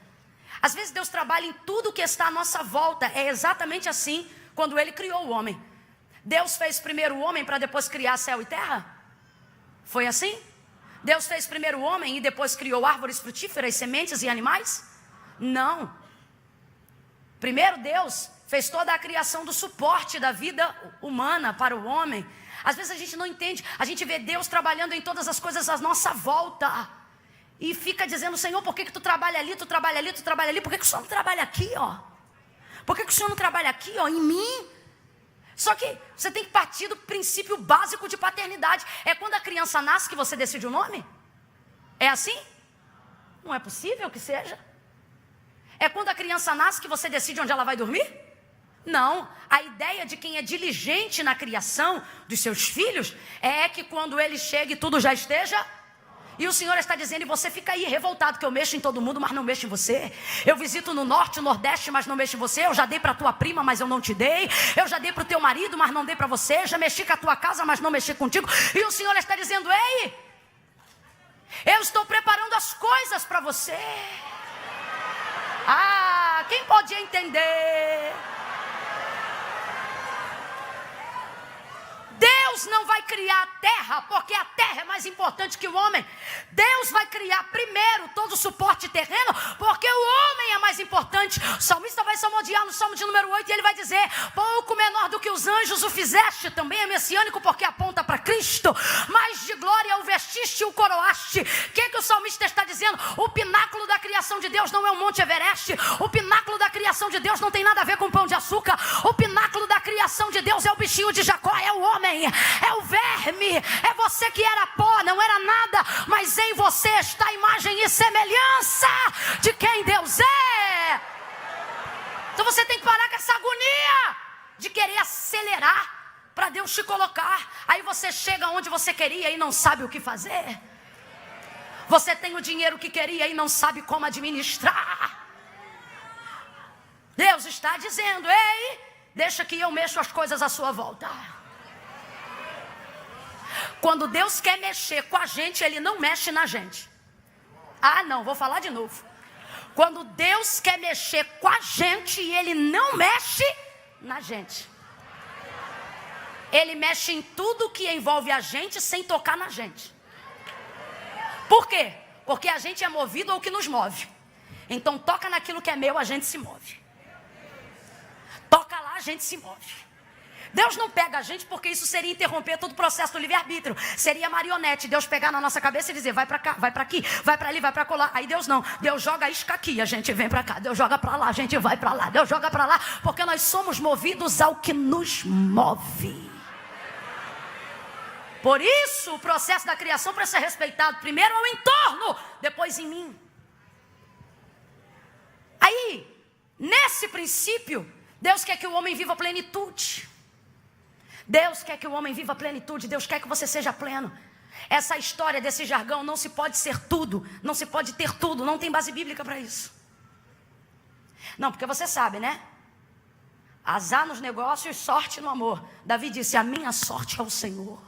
Às vezes Deus trabalha em tudo que está à nossa volta. É exatamente assim quando Ele criou o homem. Deus fez primeiro o homem para depois criar céu e terra? Foi assim? Deus fez primeiro o homem e depois criou árvores frutíferas, sementes e animais? Não. Primeiro Deus fez toda a criação do suporte da vida humana para o homem. Às vezes a gente não entende. A gente vê Deus trabalhando em todas as coisas à nossa volta. E fica dizendo: Senhor, por que tu trabalha ali, tu trabalha ali, tu trabalha ali? Por que o Senhor não trabalha aqui, ó? Por que o Senhor não trabalha aqui, ó, em mim? Só que você tem que partir do princípio básico de paternidade. É quando a criança nasce que você decide o nome? É assim? Não é possível que seja. É quando a criança nasce que você decide onde ela vai dormir? Não. A ideia de quem é diligente na criação dos seus filhos é que quando ele chega tudo já esteja... E o Senhor está dizendo: e você fica aí revoltado que eu mexo em todo mundo, mas não mexo em você. Eu visito no norte, no nordeste, mas não mexo em você. Eu já dei para tua prima, mas eu não te dei. Eu já dei para o teu marido, mas não dei para você. Já mexi com a tua casa, mas não mexi contigo. E o Senhor está dizendo: ei, Eu estou preparando as coisas para você. Quem pode entender? Deus não vai criar a terra, porque a terra é mais importante que o homem. Deus vai criar primeiro todo o suporte terreno, porque o homem é mais importante. O salmista vai salmodiar no Salmo de número 8 e ele vai dizer: pouco menor do que os anjos o fizeste. Também é messiânico porque aponta para Cristo. Mais de glória o vestiste e o coroaste. O que o salmista está dizendo? O pináculo da criação de Deus não é o Monte Everest. O pináculo da criação de Deus não tem nada a ver com pão de açúcar. O pináculo da criação de Deus é o bichinho de Jacó, é o homem. É o verme, é você que era pó, não era nada, mas em você está a imagem e semelhança de quem Deus é. Então você tem que parar com essa agonia de querer acelerar para Deus te colocar. Aí você chega onde você queria e não sabe o que fazer. Você tem o dinheiro que queria e não sabe como administrar. Deus está dizendo: ei, deixa que eu mexo as coisas à sua volta. Quando Deus quer mexer com a gente, Ele não mexe na gente. Não, vou falar de novo. Quando Deus quer mexer com a gente, Ele não mexe na gente. Ele mexe em tudo que envolve a gente sem tocar na gente. Por quê? Porque a gente é movido ao que nos move. Então toca naquilo que é meu, a gente se move. Toca lá, a gente se move. Deus não pega a gente porque isso seria interromper todo o processo do livre-arbítrio. Seria marionete, Deus pegar na nossa cabeça e dizer: vai para cá, vai para aqui, vai para ali, vai para colar. Aí Deus não, Deus joga a isca aqui, a gente vem para cá. Deus joga para lá, a gente vai para lá. Deus joga para lá, porque nós somos movidos ao que nos move. Por isso o processo da criação precisa ser respeitado. Primeiro ao entorno, depois em mim. Aí, nesse princípio, Deus quer que o homem viva a plenitude. Deus quer que o homem viva a plenitude. Deus quer que você seja pleno. Essa história desse jargão, não se pode ser tudo, não se pode ter tudo, não tem base bíblica para isso. Não, porque você sabe, né? Azar nos negócios, sorte no amor. Davi disse: a minha sorte é o Senhor.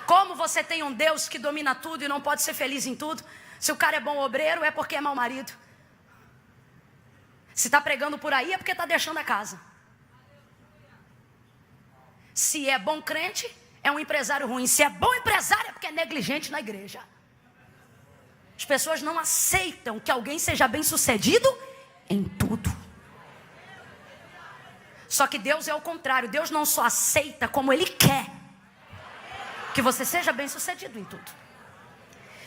Como você tem um Deus que domina tudo e não pode ser feliz em tudo? Se o cara é bom obreiro, é porque é mau marido. Se está pregando por aí, é porque está deixando a casa. Se é bom crente, é um empresário ruim. Se é bom empresário, é porque é negligente na igreja. As pessoas não aceitam que alguém seja bem sucedido em tudo. Só que Deus é o contrário. Deus não só aceita, como Ele quer que você seja bem sucedido em tudo.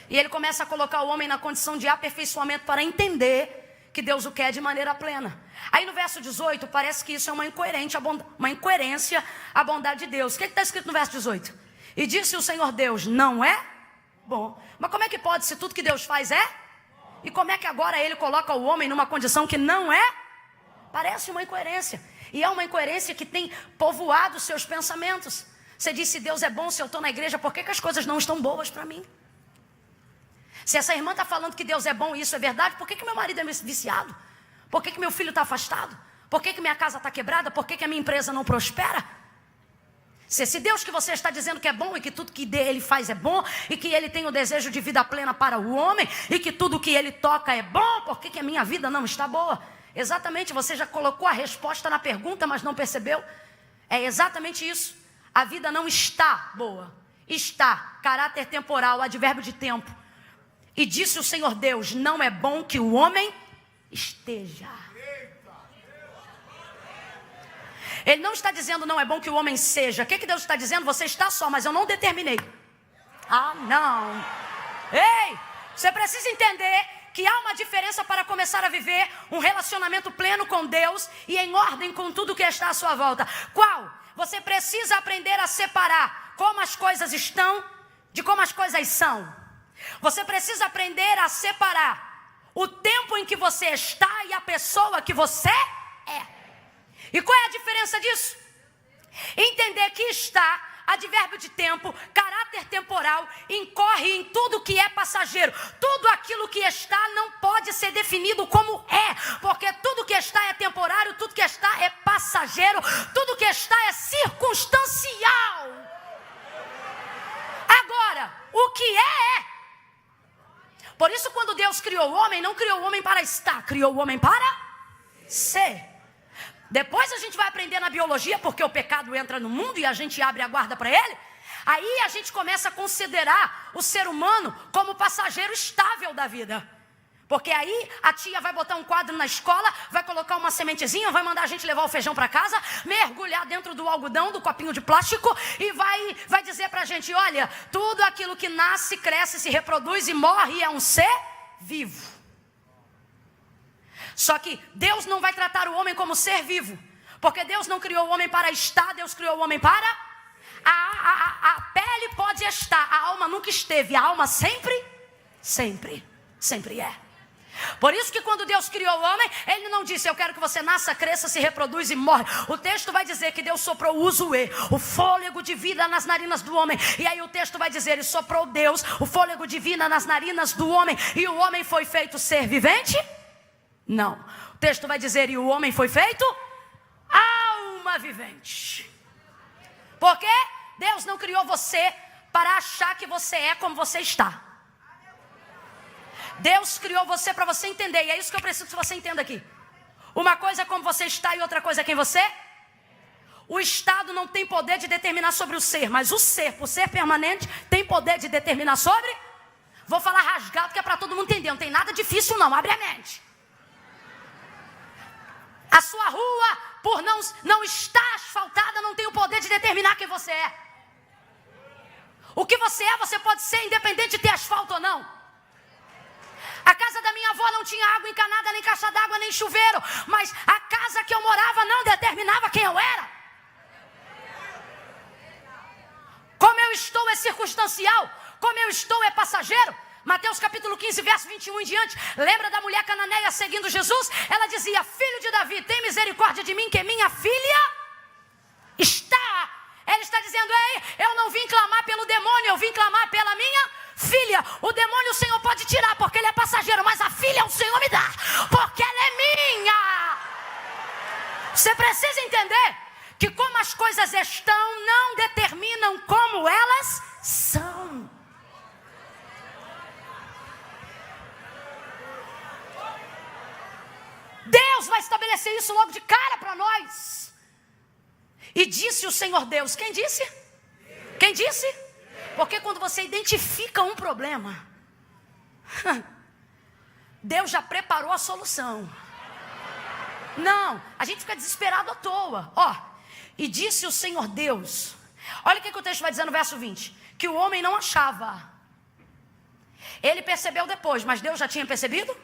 E Ele começa a colocar o homem na condição de aperfeiçoamento para entender que Deus o quer de maneira plena. Aí no verso 18, parece que isso é uma incoerência à bondade de Deus. O que está escrito no verso 18? E disse o Senhor Deus: não é bom. Mas como é que pode, se tudo que Deus faz é? E como é que agora Ele coloca o homem numa condição que não é? Parece uma incoerência. E é uma incoerência que tem povoado os seus pensamentos. Você diz: se Deus é bom, se eu estou na igreja, por que as coisas não estão boas para mim? Se essa irmã está falando que Deus é bom e isso é verdade, por que meu marido é viciado? Por que meu filho está afastado? Por que minha casa está quebrada? Por que a minha empresa não prospera? Se esse Deus que você está dizendo que é bom e que tudo que Ele faz é bom e que Ele tem o desejo de vida plena para o homem e que tudo que Ele toca é bom, por que a minha vida não está boa? Exatamente, você já colocou a resposta na pergunta, mas não percebeu? É exatamente isso. A vida não está boa. Está, caráter temporal, advérbio de tempo. E disse o Senhor Deus: não é bom que o homem esteja. Ele não está dizendo não é bom que o homem seja. O que Deus está dizendo? Você está só, mas eu não determinei. Não. Ei, você precisa entender que há uma diferença para começar a viver um relacionamento pleno com Deus e em ordem com tudo que está à sua volta. Qual? Você precisa aprender a separar como as coisas estão de como as coisas são. Você precisa aprender a separar o tempo em que você está e a pessoa que você é. E qual é a diferença disso? Entender que está, advérbio de tempo, caráter temporal, incorre em tudo que é passageiro. Tudo aquilo que está não pode ser definido como é, porque tudo que está é temporário, tudo que está é passageiro, tudo que está é circunstancial. Agora, o que é. Por isso, quando Deus criou o homem, não criou o homem para estar, criou o homem para ser. Depois a gente vai aprender na biologia, porque o pecado entra no mundo e a gente abre a guarda para ele. Aí a gente começa a considerar o ser humano como passageiro estável da vida. Porque aí a tia vai botar um quadro na escola, vai colocar uma sementezinha, vai mandar a gente levar o feijão para casa, mergulhar dentro do algodão, do copinho de plástico e vai dizer para a gente, olha, tudo aquilo que nasce, cresce, se reproduz e morre é um ser vivo. Só que Deus não vai tratar o homem como ser vivo, porque Deus não criou o homem para estar, Deus criou o homem para... A pele pode estar, a alma nunca esteve, a alma sempre é. Por isso que quando Deus criou o homem, Ele não disse, eu quero que você nasça, cresça, se reproduz e morre. O texto vai dizer que Deus soprou o uzuê, o fôlego de vida nas narinas do homem. E aí o texto vai dizer, Ele soprou Deus, o fôlego de vida nas narinas do homem. E o homem foi feito ser vivente? Não. O texto vai dizer, e o homem foi feito alma vivente. Por quê? Deus não criou você para achar que você é como você está. Deus criou você para você entender. E é isso que eu preciso que você entenda aqui. Uma coisa é como você está e outra coisa é quem você é. O estado não tem poder de determinar sobre o ser. Mas o ser, por ser permanente, tem poder de determinar sobre. Vou falar rasgado que é para todo mundo entender. Não tem nada difícil não, abre a mente. A sua rua, por não estar asfaltada, não tem o poder de determinar quem você é. O que você é, você pode ser independente de ter asfalto ou não. A casa da minha avó não tinha água encanada, nem caixa d'água, nem chuveiro. Mas a casa que eu morava não determinava quem eu era. Como eu estou é circunstancial. Como eu estou é passageiro. Mateus capítulo 15, verso 21 em diante. Lembra da mulher cananeia seguindo Jesus? Ela dizia, filho de Davi, tem misericórdia de mim, que minha filha está. Ela está dizendo, ei, eu não vim clamar pelo demônio, eu vim clamar pela minha filha. O demônio o Senhor pode tirar, porque ele é passageiro, mas a filha o Senhor me dá, porque ela é minha. Você precisa entender que como as coisas estão, não determinam como elas são. Deus vai estabelecer isso logo de cara para nós. E disse o Senhor Deus. Quem disse? Quem disse? Porque quando você identifica um problema, Deus já preparou a solução. Não, a gente fica desesperado à toa. Ó, e disse o Senhor Deus. Olha o que o texto vai dizer no verso 20. Que o homem não achava. Ele percebeu depois, mas Deus já tinha percebido?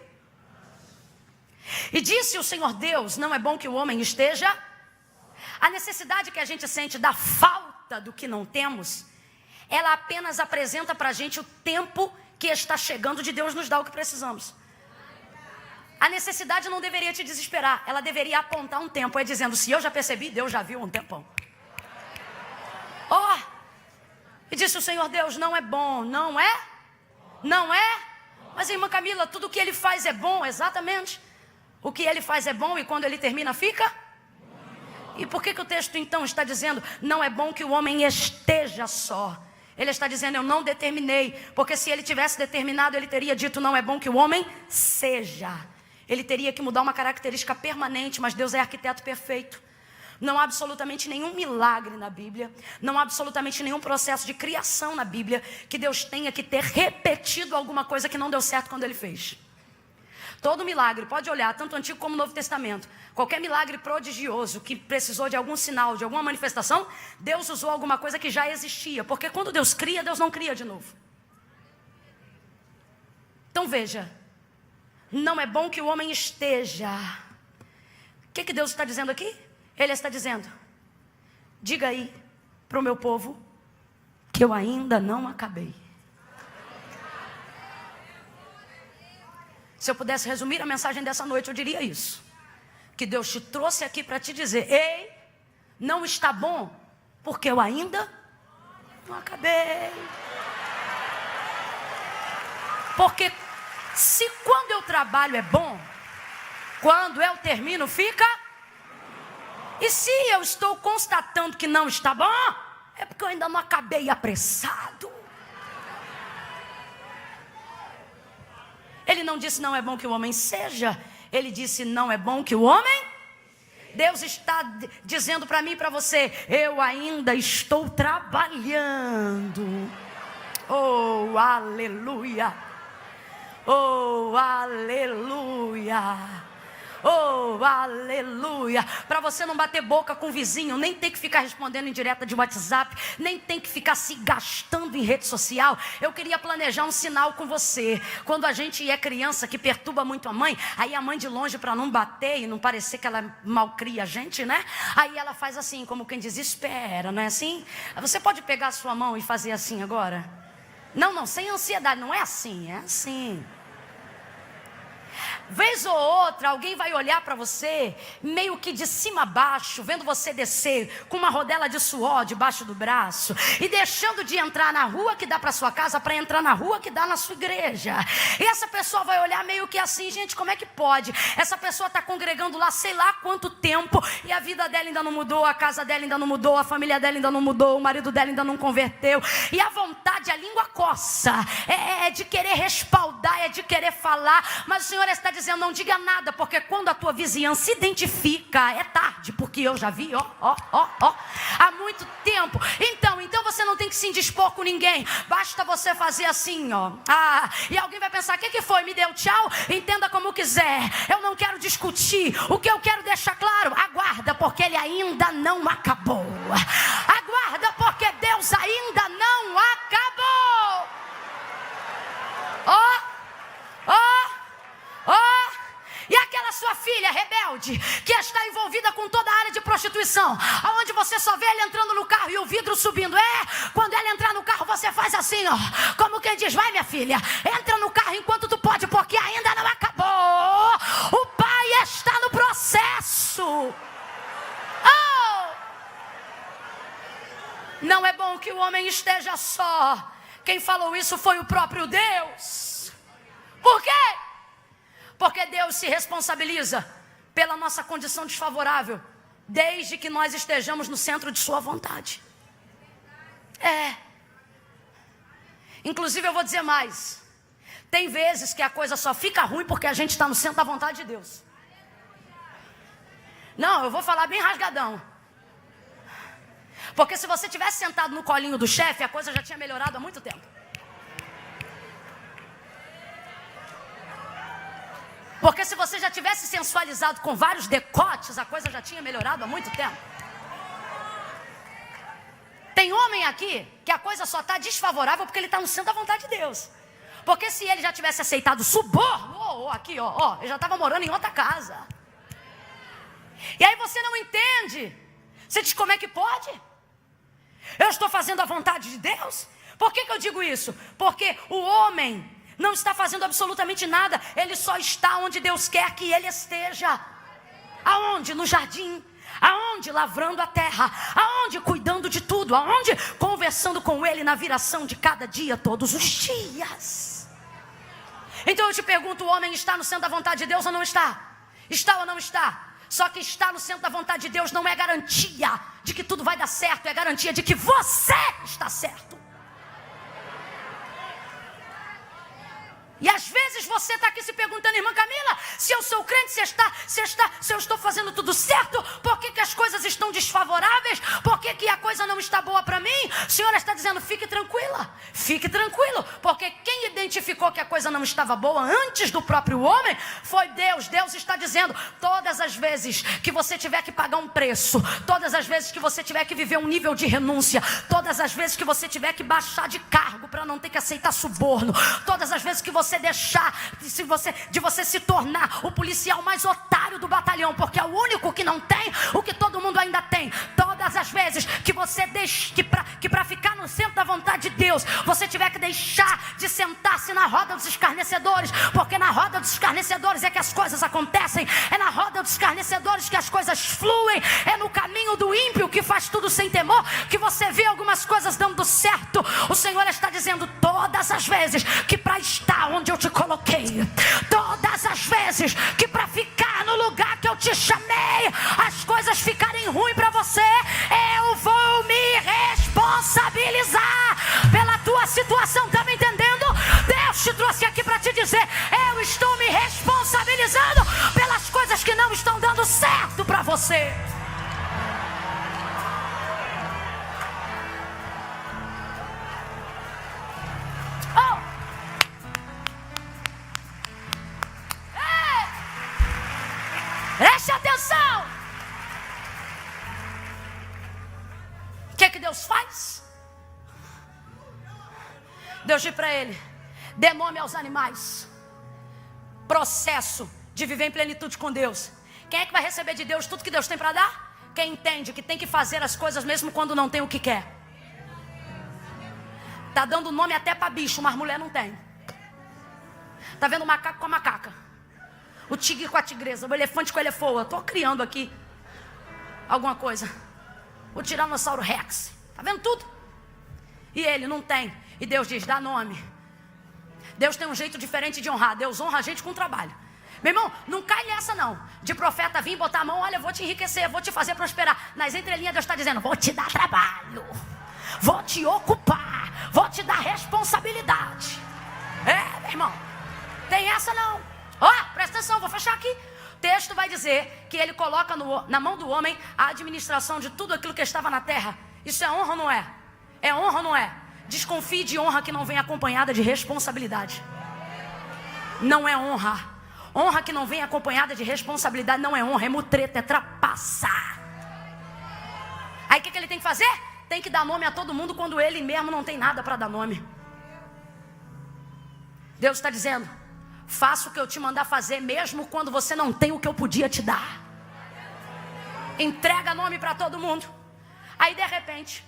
E disse o Senhor Deus, não é bom que o homem esteja. A necessidade que a gente sente da falta do que não temos, ela apenas apresenta para a gente o tempo que está chegando de Deus nos dar o que precisamos. A necessidade não deveria te desesperar, ela deveria apontar um tempo, é dizendo, se eu já percebi, Deus já viu um tempão. Ó, e disse o Senhor Deus, não é bom, não é? Não é? Mas irmã Camila, tudo que ele faz é bom, exatamente. O que ele faz é bom e quando ele termina fica? E por que o texto então está dizendo, não é bom que o homem esteja só? Ele está dizendo, eu não determinei, porque se ele tivesse determinado, ele teria dito, não é bom que o homem seja. Ele teria que mudar uma característica permanente, mas Deus é arquiteto perfeito. Não há absolutamente nenhum milagre na Bíblia, não há absolutamente nenhum processo de criação na Bíblia que Deus tenha que ter repetido alguma coisa que não deu certo quando ele fez. Todo milagre, pode olhar, tanto Antigo como Novo Testamento, qualquer milagre prodigioso que precisou de algum sinal, de alguma manifestação, Deus usou alguma coisa que já existia, porque quando Deus cria, Deus não cria de novo. Então veja, não é bom que o homem esteja. O que Deus está dizendo aqui? Ele está dizendo, diga aí para o meu povo que eu ainda não acabei. Se eu pudesse resumir a mensagem dessa noite, eu diria isso. Que Deus te trouxe aqui para te dizer, ei, não está bom, porque eu ainda não acabei. Porque se quando eu trabalho é bom, quando eu termino fica. E se eu estou constatando que não está bom, é porque eu ainda não acabei apressado. Ele não disse não é bom que o homem seja. Ele disse não é bom que o homem... Deus está dizendo para mim e para você: eu ainda estou trabalhando. Oh, aleluia. Oh, aleluia. Oh, aleluia. Para você não bater boca com o vizinho, nem tem que ficar respondendo em direta de WhatsApp, nem tem que ficar se gastando em rede social. Eu queria planejar um sinal com você. Quando a gente é criança que perturba muito a mãe, aí a mãe de longe, para não bater e não parecer que ela malcria a gente, né? Aí ela faz assim, como quem desespera, não é assim? Você pode pegar a sua mão e fazer assim agora? Não, sem ansiedade, não é assim, é assim. Vez ou outra, alguém vai olhar para você, meio que de cima a baixo, vendo você descer, com uma rodela de suor debaixo do braço, e deixando de entrar na rua que dá para sua casa, para entrar na rua que dá na sua igreja. E essa pessoa vai olhar meio que assim: gente, como é que pode? Essa pessoa está congregando lá sei lá quanto tempo, e a vida dela ainda não mudou, a casa dela ainda não mudou, a família dela ainda não mudou, o marido dela ainda não converteu. E a vontade, a língua coça, é de querer respaldar, é de querer falar, mas o Senhor está dizendo: não diga nada, porque quando a tua vizinhança se identifica, é tarde, porque eu já vi, há muito tempo. Então você não tem que se indispor com ninguém, basta você fazer assim, e alguém vai pensar: o que foi? Me deu tchau? Entenda como quiser, eu não quero discutir. O que eu quero deixar claro: aguarda, porque ele ainda não acabou. Aguarda, porque Deus ainda não acabou. E aquela sua filha rebelde, que está envolvida com toda a área de prostituição, aonde você só vê ela entrando no carro e o vidro subindo. Quando ela entrar no carro, você faz assim, como quem diz: vai, minha filha, entra no carro enquanto tu pode, porque ainda não acabou. O pai está no processo. Não é bom que o homem esteja só. Quem falou isso foi o próprio Deus. Por quê? Porque Deus se responsabiliza pela nossa condição desfavorável, desde que nós estejamos no centro de sua vontade. Inclusive eu vou dizer mais: tem vezes que a coisa só fica ruim porque a gente está no centro da vontade de Deus. Não, eu vou falar bem rasgadão. Porque se você tivesse sentado no colinho do chefe, a coisa já tinha melhorado há muito tempo. Porque se você já tivesse sensualizado com vários decotes, a coisa já tinha melhorado há muito tempo. Tem homem aqui que a coisa só está desfavorável porque ele está no centro da vontade de Deus. Porque se ele já tivesse aceitado suborno, aqui, ele já estava morando em outra casa. E aí você não entende. Você diz: como é que pode? Eu estou fazendo a vontade de Deus? Por que eu digo isso? Porque o homem não está fazendo absolutamente nada. Ele só está onde Deus quer que ele esteja. Aonde? No jardim. Aonde? Lavrando a terra. Aonde? Cuidando de tudo. Aonde? Conversando com ele na viração de cada dia, todos os dias. Então eu te pergunto: o homem está no centro da vontade de Deus ou não está? Está ou não está? Só que estar no centro da vontade de Deus não é garantia de que tudo vai dar certo. É garantia de que você está certo. E às vezes você está aqui se perguntando: irmã Camila, se eu sou crente, se eu estou fazendo tudo certo, por que as coisas estão desfavoráveis? Por que a coisa não está boa para mim? O Senhor está dizendo: fique tranquila, fique tranquilo, porque quem identificou que a coisa não estava boa antes do próprio homem foi Deus. Deus está dizendo: todas as vezes que você tiver que pagar um preço, todas as vezes que você tiver que viver um nível de renúncia, todas as vezes que você tiver que baixar de cargo para não ter que aceitar suborno, todas as vezes que você deixar de você se tornar o policial mais otário do batalhão, porque é o único que não tem o que todo mundo ainda tem. Todas as vezes que você deixa que para ficar no centro da vontade de Deus, você tiver que deixar de sentar-se na roda dos escarnecedores, porque na roda dos escarnecedores é que as coisas acontecem, é na roda dos escarnecedores que as coisas fluem, é no caminho do ímpio que faz tudo sem temor que você vê algumas coisas dando certo. O Senhor está dizendo: todas as vezes que para estar onde eu te coloquei, todas as vezes que para ficar no lugar que eu te chamei, as coisas ficarem ruins para você, eu vou me responsabilizar pela tua situação. Tá me entendendo? Deus te trouxe aqui para te dizer: eu eu estou me responsabilizando pelas coisas que não estão dando certo para você. Preste atenção. O que Deus faz? Deus diz para ele: dê nome aos animais. Processo de viver em plenitude com Deus. Quem é que vai receber de Deus tudo que Deus tem para dar? Quem entende que tem que fazer as coisas mesmo quando não tem o que quer. Tá dando nome até para bicho, mas mulher não tem. Tá vendo o macaco com a macaca, o tigre com a tigresa, o elefante com a elefoa. Estou criando aqui alguma coisa. O tiranossauro rex. Está vendo tudo? E ele não tem. E Deus diz: dá nome. Deus tem um jeito diferente de honrar. Deus honra a gente com trabalho. Meu irmão, não cai nessa não. De profeta vir botar a mão: olha, eu vou te enriquecer, vou te fazer prosperar. Nas entrelinhas Deus está dizendo: vou te dar trabalho, vou te ocupar, vou te dar responsabilidade. Meu irmão, tem essa não. Presta atenção, vou fechar aqui. O texto vai dizer que ele coloca na mão do homem a administração de tudo aquilo que estava na terra. Isso é honra ou não é? É honra ou não é? Desconfie de honra que não vem acompanhada de responsabilidade. Não é honra. Honra que não vem acompanhada de responsabilidade não é honra, é mutreta, é trapaça. Aí o que ele tem que fazer? Tem que dar nome a todo mundo quando ele mesmo não tem nada para dar nome. Deus está dizendo: faça o que eu te mandar fazer, mesmo quando você não tem o que eu podia te dar. Entrega nome para todo mundo. Aí de repente,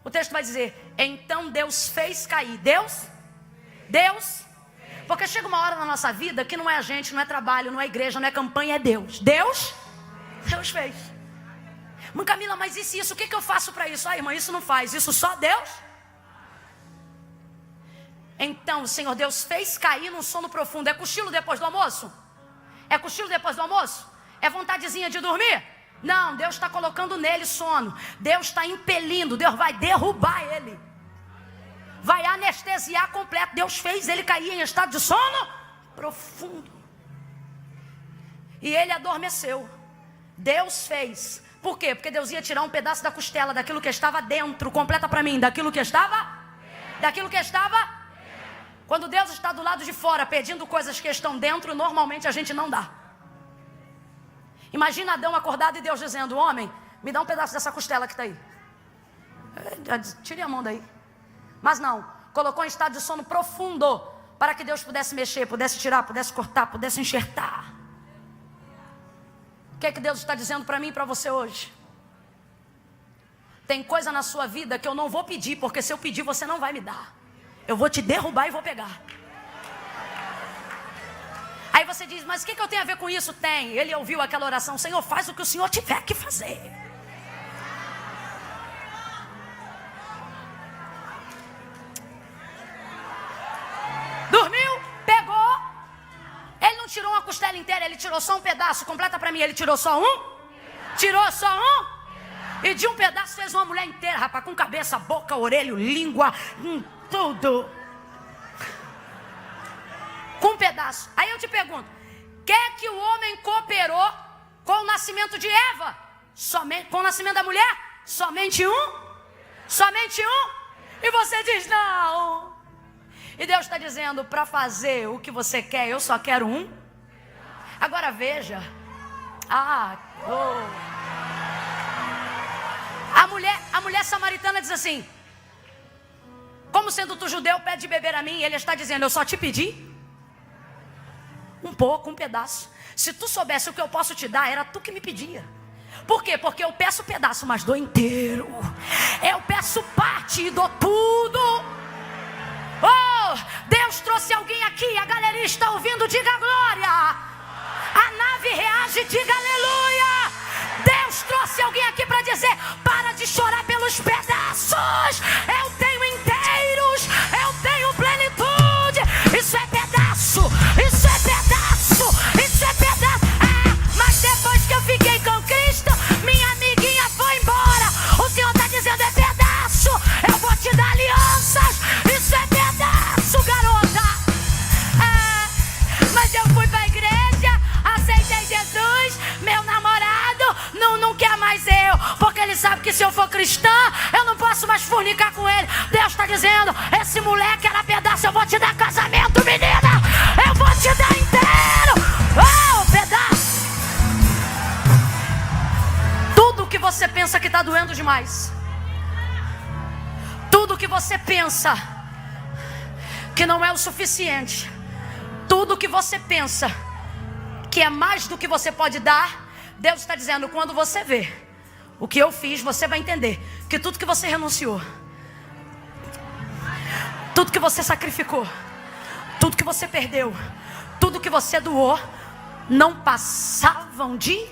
o texto vai dizer: então Deus fez cair. Deus. Porque chega uma hora na nossa vida que não é a gente, não é trabalho, não é igreja, não é campanha, é Deus. Deus fez. Mãe Camila, mas isso, o que eu faço para isso? Irmã, isso não faz, isso só Deus. Então o Senhor Deus fez cair num sono profundo. É cochilo depois do almoço? É cochilo depois do almoço? É vontadezinha de dormir? Não, Deus está colocando nele sono. Deus está impelindo. Deus vai derrubar ele, vai anestesiar completo. Deus fez ele cair em estado de sono profundo. E ele adormeceu. Deus fez. Por quê? Porque Deus ia tirar um pedaço da costela daquilo que estava dentro. Completa para mim. Daquilo que estava. Quando Deus está do lado de fora pedindo coisas que estão dentro, normalmente a gente não dá. Imagina Adão acordado e Deus dizendo: homem, me dá um pedaço dessa costela que está aí. Tire a mão daí. Mas não, colocou em estado de sono profundo, para que Deus pudesse mexer, pudesse tirar, pudesse cortar, pudesse enxertar. O que é que Deus está dizendo para mim e para você hoje? Tem coisa na sua vida que eu não vou pedir, porque se eu pedir você não vai me dar. Eu vou te derrubar e vou pegar. Aí você diz: mas o que eu tenho a ver com isso? Tem. Ele ouviu aquela oração: Senhor, faz o que o Senhor tiver que fazer. Dormiu, pegou. Ele não tirou uma costela inteira, ele tirou só um pedaço. Completa para mim, ele tirou só um? Tirou só um? E de um pedaço fez uma mulher inteira, rapaz, com cabeça, boca, orelha, língua, tudo. Com um pedaço. Aí eu te pergunto: quer que o homem cooperou com o nascimento de Eva? Somente, com o nascimento da mulher? Somente um? Somente um? E você diz: não. E Deus está dizendo: para fazer o que você quer, eu só quero um. Agora veja. A mulher samaritana diz assim: como sendo tu judeu, pede de beber a mim. E ele está dizendo: eu só te pedi um pouco, um pedaço. Se tu soubesse o que eu posso te dar, era tu que me pedia. Por quê? Porque eu peço pedaço, mas dou inteiro. Eu peço parte e dou tudo. Deus trouxe alguém aqui, a galeria está ouvindo, diga glória. A nave reage, diga aleluia. Deus trouxe alguém aqui para dizer: para de chorar pelos pedaços. Eu tenho inteiros, eu tenho plenitude. Isso é pedaço, isso é pedaço, isso é pedaço. Mas depois que eu fiquei com Cristo, minha amiguinha foi embora. O Senhor está dizendo: é pedaço. Eu vou te dar alianças. Isso é pedaço, garota. Mas porque ele sabe que se eu for cristã, eu não posso mais fornicar com ele. Deus está dizendo: esse moleque era pedaço, eu vou te dar casamento, menina. Eu vou te dar inteiro. Oh, pedaço. Tudo que você pensa que está doendo demais, tudo que você pensa que não é o suficiente, tudo que você pensa que é mais do que você pode dar, Deus está dizendo: quando você vê o que eu fiz, você vai entender que tudo que você renunciou, tudo que você sacrificou, tudo que você perdeu, tudo que você doou, não passavam de...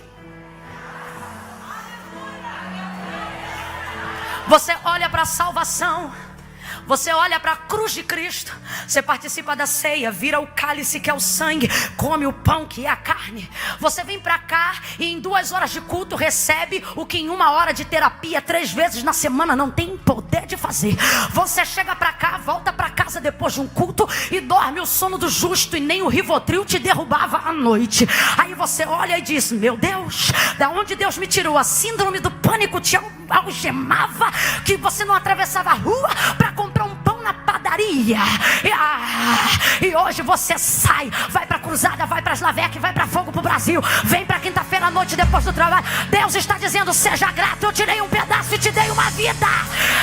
Você olha para a salvação, você olha para a cruz de Cristo, você participa da ceia, vira o cálice que é o sangue, come o pão que é a carne. Você vem para cá e em 2 horas de culto recebe o que em 1 hora de terapia 3 vezes na semana não tem poder de fazer. Você chega para cá, volta para casa depois de um culto e dorme o sono do justo, e nem o Rivotril te derrubava à noite. Aí você olha e diz: meu Deus, da onde Deus me tirou? A síndrome do pânico te algemava, que você não atravessava a rua para comprar um pão na padaria. E hoje você sai, vai para a cruzada, vai para as Lavec, vai para Fogo pro Brasil, vem para quinta-feira à noite depois do trabalho. Deus está dizendo: seja grato, eu tirei um pedaço e te dei uma vida.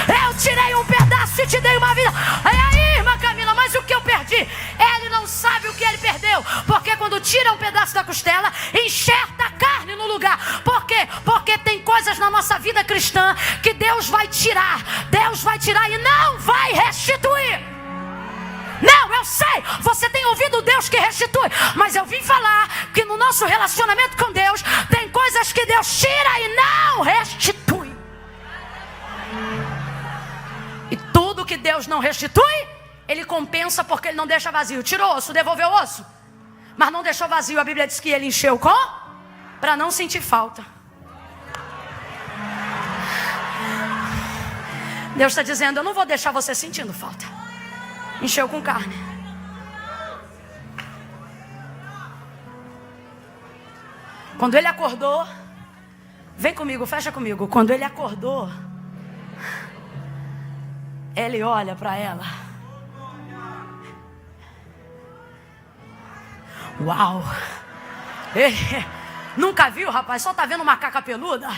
Eu tirei um pedaço e te dei uma vida. E aí, irmã Camila, mas o que eu perdi? Ele não sabe o que ele perdeu, porque quando tira um pedaço da costela, enxerta a carne no lugar. Por quê? Porque tem coisas na nossa vida cristã que Deus vai tirar. Deus vai tirar e não vai restituir. Não, eu sei, você tem ouvido Deus que restitui, mas eu vim falar que no nosso relacionamento com Deus tem coisas que Deus tira e não restitui. E tudo que Deus não restitui, Ele compensa, porque Ele não deixa vazio. Tirou osso, devolveu osso, mas não deixou vazio. A Bíblia diz que Ele encheu com, para não sentir falta. Deus está dizendo: eu não vou deixar você sentindo falta. Encheu com carne. Quando ele acordou, vem comigo, fecha comigo. Quando ele acordou, ele olha para ela. Uau! Nunca viu, rapaz? Só tá vendo macaca peluda?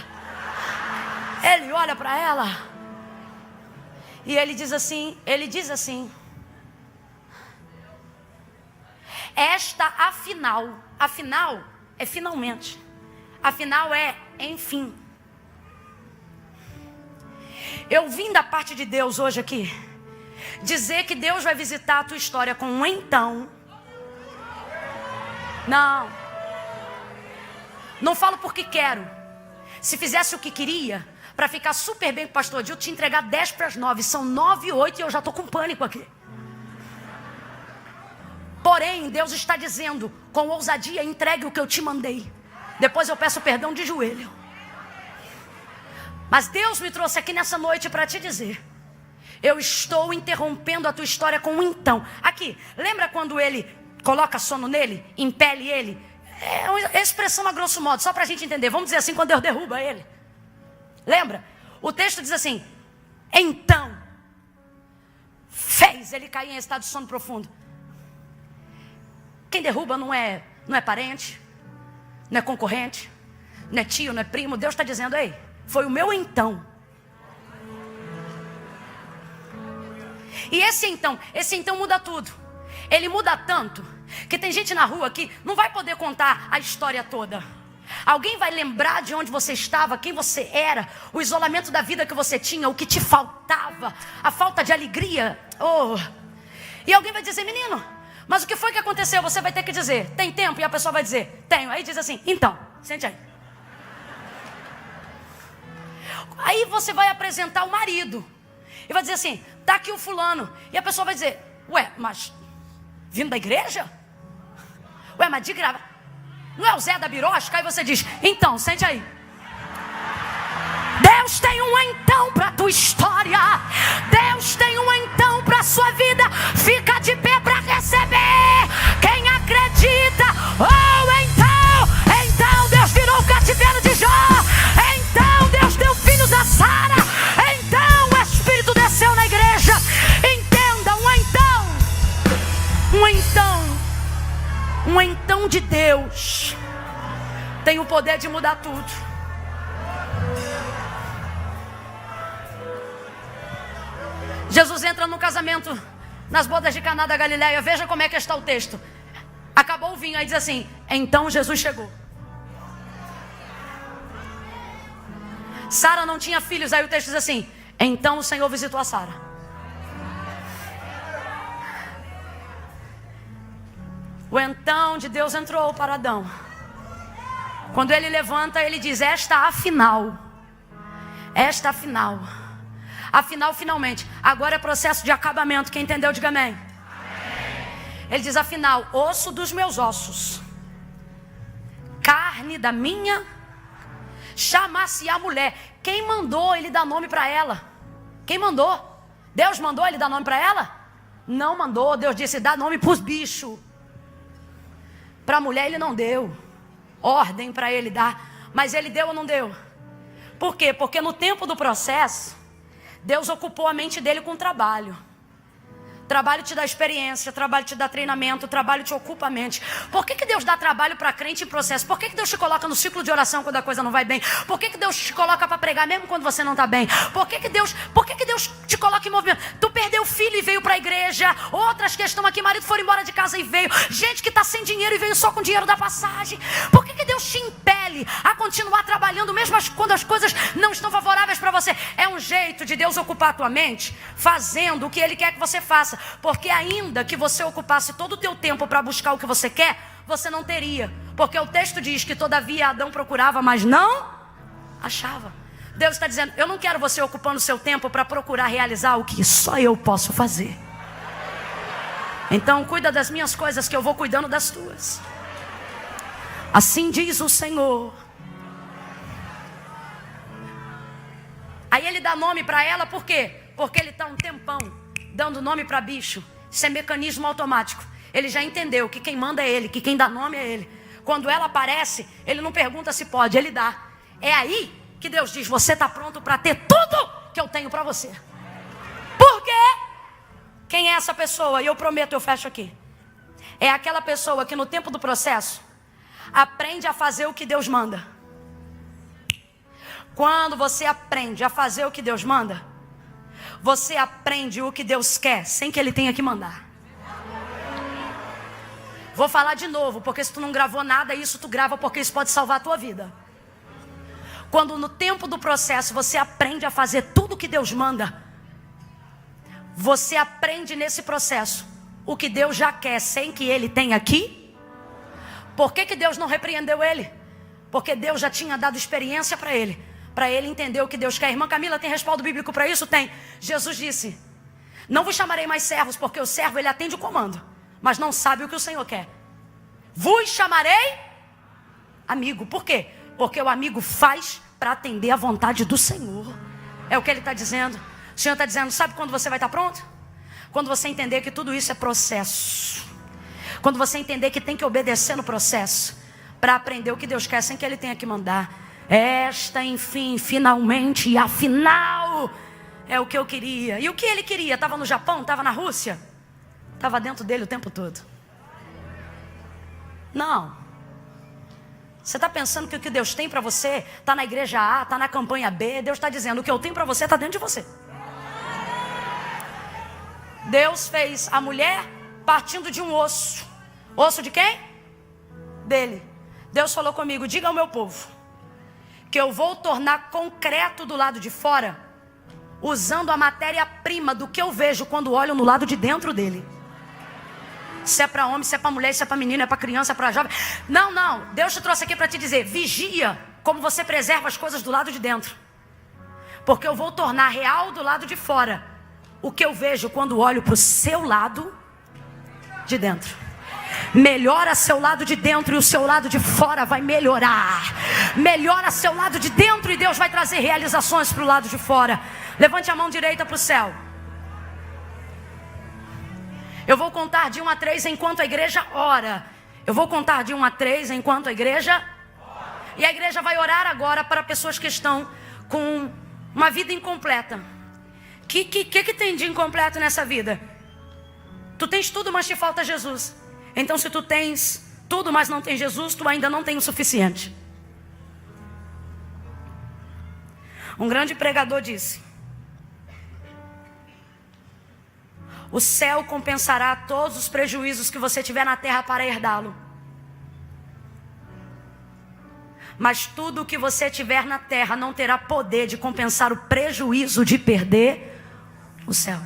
Ele olha para ela e ele diz assim, esta afinal é finalmente, afinal é enfim. Eu vim da parte de Deus hoje aqui dizer que Deus vai visitar a tua história com um então. Não falo porque quero. Se fizesse o que queria, para ficar super bem com o pastor Dil, te entregar 10 para as 9. São 9h08 e eu já estou com pânico aqui. Porém, Deus está dizendo, com ousadia: entregue o que eu te mandei. Depois eu peço perdão de joelho. Mas Deus me trouxe aqui nessa noite para te dizer: eu estou interrompendo a tua história com um então. Aqui, lembra quando ele coloca sono nele, impele ele? É uma expressão a grosso modo, só para a gente entender. Vamos dizer assim, quando Deus derruba ele. Lembra? O texto diz assim: então fez ele cair em estado de sono profundo. Quem derruba não é parente, não é concorrente, não é tio, não é primo. Deus está dizendo: ei, foi o meu então. E esse então muda tudo. Ele muda tanto que tem gente na rua que não vai poder contar a história toda. Alguém vai lembrar de onde você estava, quem você era, o isolamento da vida que você tinha, o que te faltava, a falta de alegria. E alguém vai dizer: menino, mas o que foi que aconteceu? Você vai ter que dizer: tem tempo? E a pessoa vai dizer: tenho. Aí diz assim: então, sente aí. Aí você vai apresentar o marido e vai dizer assim: tá aqui o fulano. E a pessoa vai dizer: ué, mas vindo da igreja? Ué, mas de grava, não é o Zé da Birosca? Aí você diz: então, sente aí. Deus tem um então para a tua história. Deus tem um então para a sua vida. Fica de pé para receber. Quem acredita? Então Deus virou o cativeiro de Jó. Então Deus deu unção de Deus tem o poder de mudar tudo. Jesus entra no casamento, nas bodas de Caná da Galileia. Veja como é que está o texto. Acabou o vinho, aí diz assim: então Jesus chegou. Sara não tinha filhos, aí o texto diz assim: então o Senhor visitou a Sara. O então de Deus entrou para Adão. Quando ele levanta, ele diz: afinal, finalmente. Agora é processo de acabamento. Quem entendeu, diga amém. Amém. Ele diz: afinal, osso dos meus ossos, carne da minha. Chama-se a mulher. Quem mandou ele dar nome para ela? Quem mandou? Deus mandou ele dar nome para ela? Não mandou. Deus disse: dá nome para os bichos. Para a mulher ele não deu ordem para ele dar. Mas ele deu ou não deu? Por quê? Porque no tempo do processo, Deus ocupou a mente dele com trabalho. Trabalho te dá experiência, trabalho te dá treinamento, trabalho te ocupa a mente. Por que Deus dá trabalho para crente em processo? Por que Deus te coloca no ciclo de oração quando a coisa não vai bem? Por que Deus te coloca para pregar mesmo quando você não está bem? Por que Deus te coloca em movimento? Tu perdeu o filho e veio para a igreja. Outras que estão aqui, marido foram embora de casa e veio. Gente que está sem dinheiro e veio só com dinheiro da passagem. Por que Deus te impele a continuar trabalhando mesmo quando as coisas não estão favoráveis para você? É um jeito de Deus ocupar a tua mente, fazendo o que Ele quer que você faça. Porque ainda que você ocupasse todo o teu tempo para buscar o que você quer, você não teria. Porque o texto diz que todavia Adão procurava, mas não achava. Deus está dizendo: eu não quero você ocupando o seu tempo para procurar realizar o que só eu posso fazer. Então cuida das minhas coisas, que eu vou cuidando das tuas. Assim diz o Senhor. Aí ele dá nome para ela, por quê? Porque ele está um tempão dando nome para bicho. Isso é mecanismo automático. Ele já entendeu que quem manda é ele, que quem dá nome é ele. Quando ela aparece, ele não pergunta se pode, ele dá. É aí que Deus diz: você está pronto para ter tudo que eu tenho para você. Por quê? Quem é essa pessoa? E eu prometo, eu fecho aqui. É aquela pessoa que no tempo do processo aprende a fazer o que Deus manda. Quando você aprende a fazer o que Deus manda, você aprende o que Deus quer sem que Ele tenha que mandar. Vou falar de novo, porque se tu não gravou nada, isso tu grava, porque isso pode salvar a tua vida. Quando no tempo do processo você aprende a fazer tudo o que Deus manda, você aprende nesse processo o que Deus já quer sem que Ele tenha que. Por que Deus não repreendeu ele? Porque Deus já tinha dado experiência para ele entender o que Deus quer. Irmã Camila, tem respaldo bíblico para isso? Tem. Jesus disse: não vos chamarei mais servos, porque o servo ele atende o comando, mas não sabe o que o Senhor quer. Vos chamarei amigo. Por quê? Porque o amigo faz para atender a vontade do Senhor. É o que Ele está dizendo. O Senhor está dizendo: sabe quando você vai estar pronto? Quando você entender que tudo isso é processo. Quando você entender que tem que obedecer no processo, para aprender o que Deus quer sem que Ele tenha que mandar. Enfim, finalmente e afinal, é o que eu queria. E o que ele queria? Estava no Japão? Estava na Rússia? Estava dentro dele o tempo todo. Não. Você está pensando que o que Deus tem para você está na igreja A, está na campanha B. Deus está dizendo: o que eu tenho para você está dentro de você. Deus fez a mulher partindo de um osso. Osso de quem? Dele. Deus falou comigo: diga ao meu povo que eu vou tornar concreto do lado de fora, usando a matéria-prima do que eu vejo quando olho no lado de dentro dele. Se é para homem, se é para mulher, se é para menino, é para criança, é para jovem. Não. Deus te trouxe aqui para te dizer: vigia como você preserva as coisas do lado de dentro. Porque eu vou tornar real do lado de fora o que eu vejo quando olho para o seu lado de dentro. Melhora seu lado de dentro e o seu lado de fora vai melhorar. Melhora seu lado de dentro e Deus vai trazer realizações para o lado de fora. Levante a mão direita para o céu. Eu vou contar de 1 a 3 enquanto a igreja ora. Eu vou contar de 1 a 3 enquanto a igreja ora. E a igreja vai orar agora para pessoas que estão com uma vida incompleta. Que tem de incompleto nessa vida? Tu tens tudo, mas te falta Jesus. Então se tu tens tudo, mas não tem Jesus, tu ainda não tem o suficiente. Um grande pregador disse: o céu compensará todos os prejuízos que você tiver na terra para herdá-lo. Mas tudo o que você tiver na terra não terá poder de compensar o prejuízo de perder o céu.